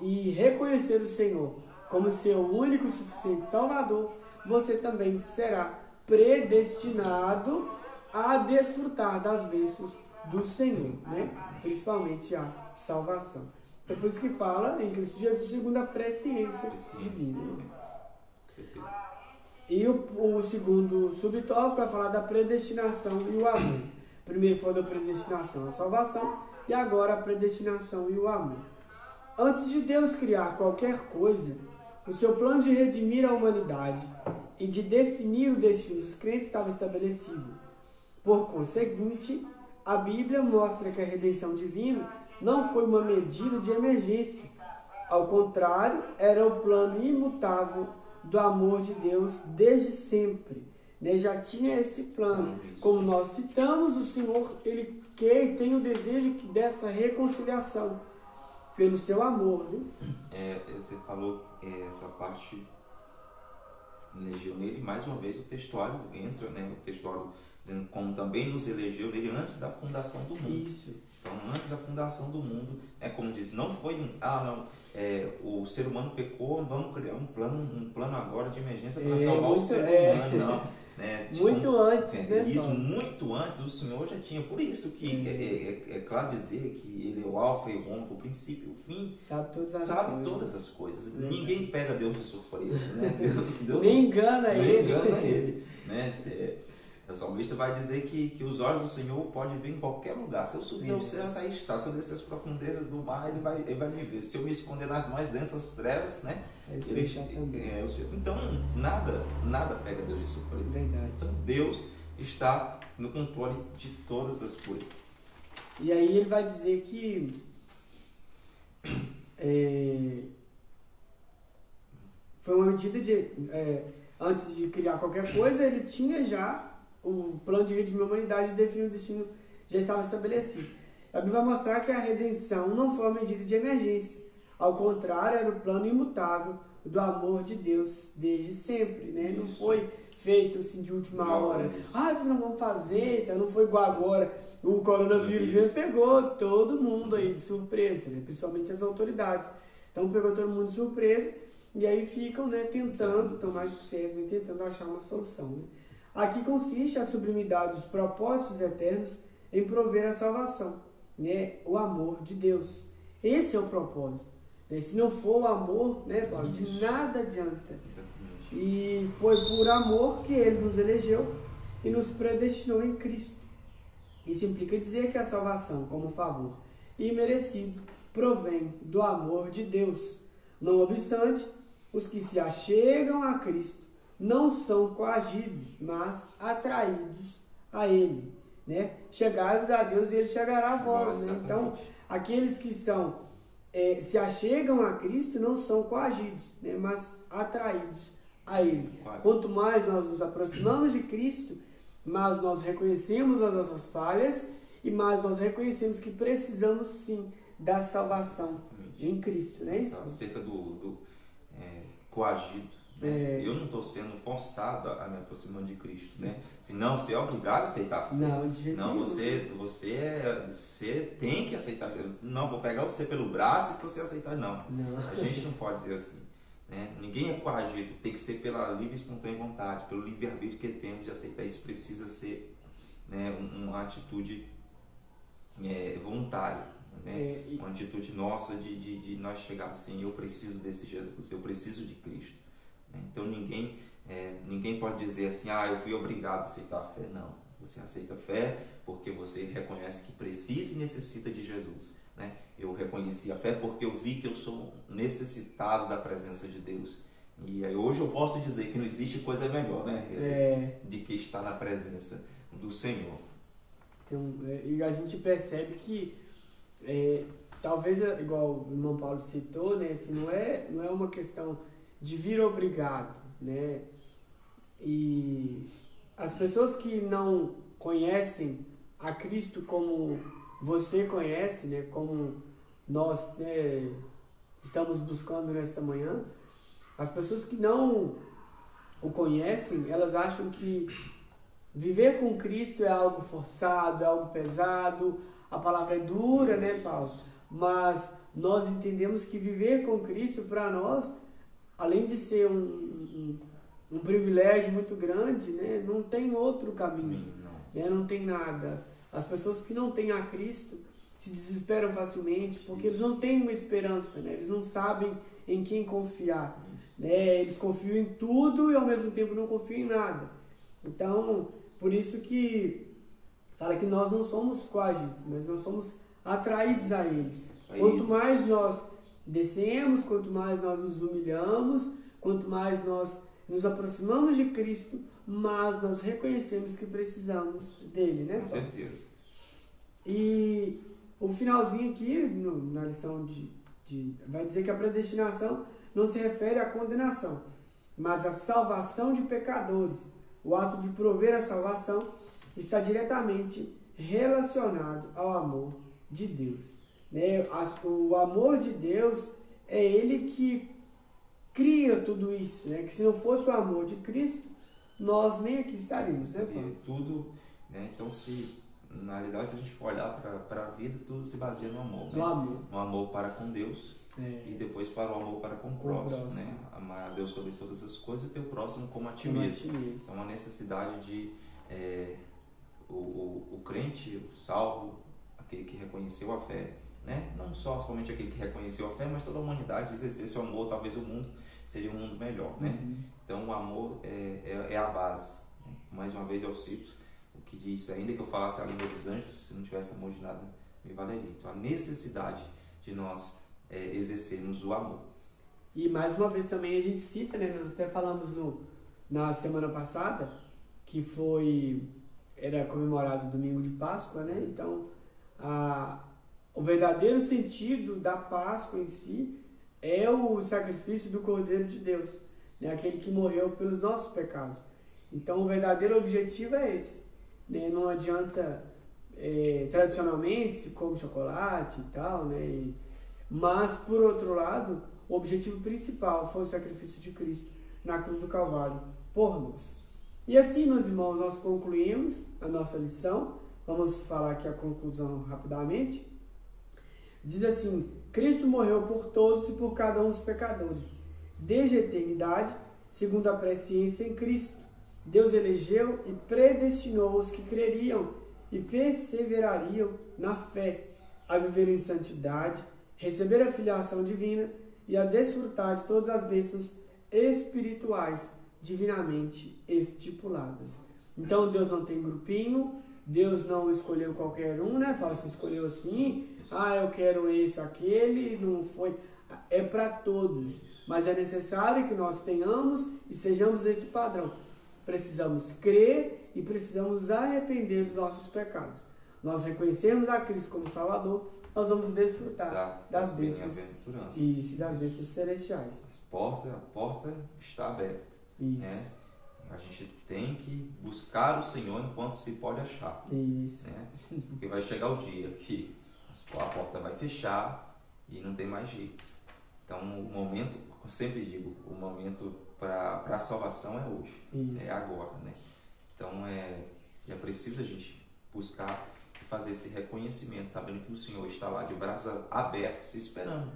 Speaker 1: e reconhecer o Senhor como seu único e suficiente Salvador, você também será predestinado a desfrutar das bênçãos do Senhor, né? Principalmente a salvação. Então, por isso que fala em Cristo Jesus segundo a presciência divina. E o segundo subtópico vai falar da predestinação e o amor. Primeiro foi da predestinação a salvação e agora a predestinação e o amor. Antes de Deus criar qualquer coisa, o seu plano de redimir a humanidade e de definir o destino dos crentes estava estabelecido. Por conseguinte, a Bíblia mostra que a redenção divina não foi uma medida de emergência. Ao contrário, era o plano imutável do amor de Deus desde sempre. Né? Já tinha esse plano. Como nós citamos, o Senhor, Ele quer e tem o desejo dessa reconciliação pelo seu amor. Né?
Speaker 2: Você falou essa parte, elegeu nele, mais uma vez o textuário entra, né? O textuário dizendo como também nos elegeu nele antes da fundação do mundo.
Speaker 1: Isso.
Speaker 2: Então, antes da fundação do mundo, como disse, não foi o ser humano pecou, vamos criar um plano agora de emergência para salvar o ser humano, não. Né?
Speaker 1: Muito antes, né?
Speaker 2: Isso, muito antes, o Senhor já tinha. Por isso que é claro dizer que Ele é o alfa e o ômega, o princípio, o fim.
Speaker 1: Sabe todas as coisas.
Speaker 2: Ninguém pega Deus de surpresa, né? Deus
Speaker 1: nem engana ele.
Speaker 2: Né? O salmista vai dizer que os olhos do Senhor podem ver em qualquer lugar. Se eu subir ao céu, aí está. Se eu descer as profundezas do mar, ele vai me ver. Se eu me esconder nas mais densas trevas, né? Então, nada pega Deus de surpresa.
Speaker 1: Verdade.
Speaker 2: Então, Deus está no controle de todas as coisas.
Speaker 1: E aí ele vai dizer que foi uma medida de... antes de criar qualquer coisa, ele tinha já o plano de redimir a humanidade e definir o destino já estava estabelecido. A Bíblia vai mostrar que a redenção não foi uma medida de emergência. Ao contrário, era o plano imutável do amor de Deus desde sempre. Né? Não foi feito assim de última hora. Não vamos fazer, então não foi igual agora. O coronavírus mesmo pegou todo mundo aí de surpresa, né? Principalmente as autoridades. Então pegou todo mundo de surpresa e aí ficam, né, tentando, estão mais sérios, tentando achar uma solução. Né? Aqui consiste a sublimidade dos propósitos eternos em prover a salvação, né? O amor de Deus. Esse é o propósito. Né? Se não for o amor, né, Paulo, de nada adianta. Exatamente. E foi por amor que Ele nos elegeu e nos predestinou em Cristo. Isso implica dizer que a salvação, como favor imerecido, provém do amor de Deus. Não obstante, os que se achegam a Cristo não são coagidos, mas atraídos a Ele. Né? Chegados a Deus e Ele chegará a vós. Né? Então, aqueles que se achegam a Cristo não são coagidos, né? Mas atraídos a Ele. Quanto mais nós nos aproximamos de Cristo, mais nós reconhecemos as nossas falhas e mais nós reconhecemos que precisamos sim da salvação em Cristo. Né?
Speaker 2: Acerca do coagido. Eu não estou sendo forçado a me aproximar de Cristo, né? Senão você é obrigado a aceitar a fé.
Speaker 1: Não, de jeito nenhum.
Speaker 2: Você tem que aceitar. Não, vou pegar você pelo braço para você aceitar. Não. A gente não pode dizer assim. Né? Ninguém é coagido, tem que ser pela livre e espontânea vontade, pelo livre-arbítrio que temos de aceitar. Isso precisa ser, né, uma atitude voluntária. Né? Uma atitude nossa de nós chegarmos assim, eu preciso desse Jesus, eu preciso de Cristo. Então ninguém pode dizer assim, eu fui obrigado a aceitar a fé. Não, você aceita a fé porque você reconhece que precisa e necessita de Jesus. Né? Eu reconheci a fé porque eu vi que eu sou necessitado da presença de Deus. E aí, hoje eu posso dizer que não existe coisa melhor, né? De que estar na presença do Senhor.
Speaker 1: Então, e a gente percebe que talvez, igual o irmão Paulo citou, né? Assim, não é uma questão de vir obrigado, né? E as pessoas que não conhecem a Cristo como você conhece, né? Como nós, né, estamos buscando nesta manhã, as pessoas que não o conhecem, elas acham que viver com Cristo é algo forçado, é algo pesado, a palavra é dura, né, Paulo? Mas nós entendemos que viver com Cristo, para nós, além de ser um privilégio muito grande, né, não tem outro caminho, né, não tem nada. As pessoas que não têm a Cristo se desesperam facilmente porque eles não têm uma esperança, né, eles não sabem em quem confiar. Né, eles confiam em tudo e ao mesmo tempo não confiam em nada. Então, por isso que fala que nós não somos coagidos, mas nós somos atraídos a eles. Quanto mais nós descemos, quanto mais nós nos humilhamos, quanto mais nós nos aproximamos de Cristo, mais nós reconhecemos que precisamos dele, né?
Speaker 2: Com certeza.
Speaker 1: E o finalzinho aqui, na lição vai dizer que a predestinação não se refere à condenação, mas a salvação de pecadores. O ato de prover a salvação está diretamente relacionado ao amor de Deus. Né? O amor de Deus é Ele que cria tudo isso, né? Que se não fosse o amor de Cristo, nós nem aqui estaríamos, né, Paulo?
Speaker 2: Tudo, né? Então, na realidade, se a gente for olhar para a vida, tudo se baseia no amor.
Speaker 1: No
Speaker 2: né?
Speaker 1: amor.
Speaker 2: No amor para com Deus e depois para o amor para com o próximo. Né? Amar a Deus sobre todas as coisas e ter o próximo como a ti mesmo. Então, a necessidade de o crente, o salvo, aquele que reconheceu a fé, né? Não somente aquele que reconheceu a fé, mas toda a humanidade exercesse o amor, talvez o mundo seria um mundo melhor, né? Então o amor é a base. Né? Mais uma vez eu cito o que diz: ainda que eu falasse a língua dos anjos, se não tivesse amor de nada me valeria. Então a necessidade de nós exercermos o amor.
Speaker 1: E mais uma vez também a gente cita, né? Nós até falamos na semana passada que era comemorado o domingo de Páscoa, né? Então o verdadeiro sentido da Páscoa em si é o sacrifício do Cordeiro de Deus, né? Aquele que morreu pelos nossos pecados. Então o verdadeiro objetivo é esse, né? Não adianta, tradicionalmente se come chocolate e tal, né? Mas por outro lado, o objetivo principal foi o sacrifício de Cristo na cruz do Calvário por nós. E assim, meus irmãos, nós concluímos a nossa lição. Vamos falar aqui a conclusão rapidamente. Diz assim: Cristo morreu por todos e por cada um dos pecadores, desde a eternidade, segundo a presciência em Cristo. Deus elegeu e predestinou os que creriam e perseverariam na fé, a viver em santidade, receber a filiação divina e a desfrutar de todas as bênçãos espirituais divinamente estipuladas. Então Deus não tem grupinho, Deus não escolheu qualquer um, né? Paulo se escolheu assim, eu quero esse, aquele, não foi. É para todos, mas é necessário que nós tenhamos e sejamos esse padrão. Precisamos crer e precisamos arrepender dos nossos pecados. Nós reconhecemos a Cristo como Salvador, nós vamos desfrutar das bênçãos. Isso, das bênçãos celestiais.
Speaker 2: A porta está aberta.
Speaker 1: Isso.
Speaker 2: Né? A gente tem que buscar o Senhor enquanto se pode achar.
Speaker 1: Isso.
Speaker 2: Né? Porque vai chegar o dia que a porta vai fechar e não tem mais jeito. Então, o momento, eu sempre digo, o momento para a salvação é hoje. Isso. É agora. Né? Então, é preciso a gente buscar e fazer esse reconhecimento, sabendo que o Senhor está lá de braços abertos, esperando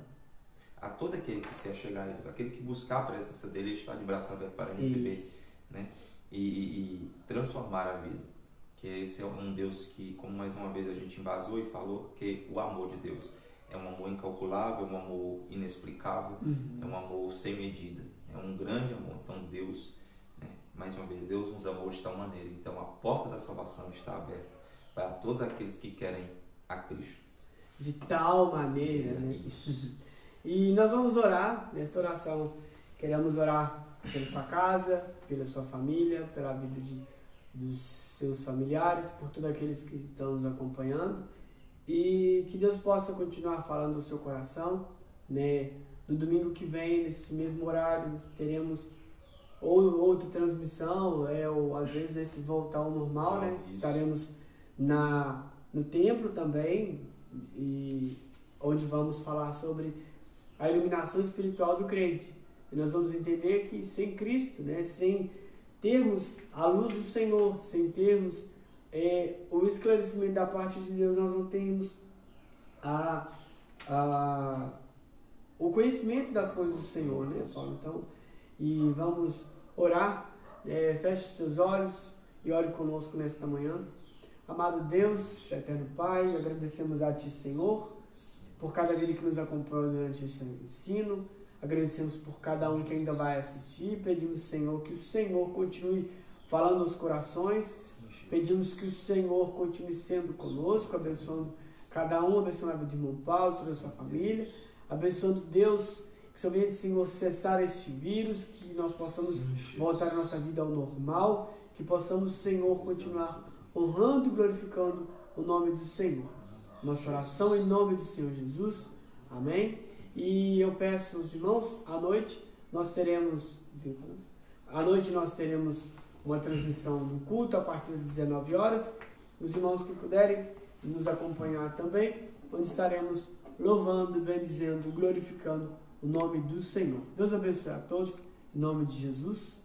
Speaker 2: a todo aquele que se achegar a Ele, aquele que buscar a presença dele, Ele está de braços abertos para receber, né? E transformar a vida. Que esse é um Deus que, como mais uma vez a gente embasou e falou, que o amor de Deus é um amor incalculável, é um amor inexplicável, é um amor sem medida, é um grande amor. Então Deus, né? Mais uma vez, Deus nos amou de tal maneira. Então a porta da salvação está aberta para todos aqueles que querem a Cristo.
Speaker 1: De tal maneira, né? E nós vamos orar nessa oração. Queremos orar pela sua casa, pela sua família, pela vida dos seus familiares, por todos aqueles que estão nos acompanhando. E que Deus possa continuar falando no seu coração, né? No domingo que vem, nesse mesmo horário, teremos outra transmissão, ou às vezes esse voltar ao normal, né? Isso. Estaremos no templo também, e onde vamos falar sobre a iluminação espiritual do crente. E nós vamos entender que sem Cristo, né, sem termos a luz do Senhor, sem termos o esclarecimento da parte de Deus, nós não temos o conhecimento das coisas do Senhor, né, Paulo? Então, e vamos orar. Feche os teus olhos e ore conosco nesta manhã. Amado Deus, eterno Pai, agradecemos a Ti, Senhor, por cada vida que nos acompanhou durante este ensino. Agradecemos por cada um que ainda vai assistir. Pedimos, Senhor, que o Senhor continue falando aos corações. Pedimos que o Senhor continue sendo conosco, abençoando cada um, abençoando a vida do irmão Paulo, toda a sua família. Abençoando, Deus, que somente, Senhor, cessar este vírus, que nós possamos voltar a nossa vida ao normal, que possamos, Senhor, continuar honrando e glorificando o nome do Senhor. Nossa oração em nome do Senhor Jesus. Amém. E eu peço aos irmãos, à noite, à noite nós teremos uma transmissão do culto a partir das 19 horas. Os irmãos que puderem nos acompanhar também, onde estaremos louvando, bendizendo, glorificando o nome do Senhor. Deus abençoe a todos, em nome de Jesus.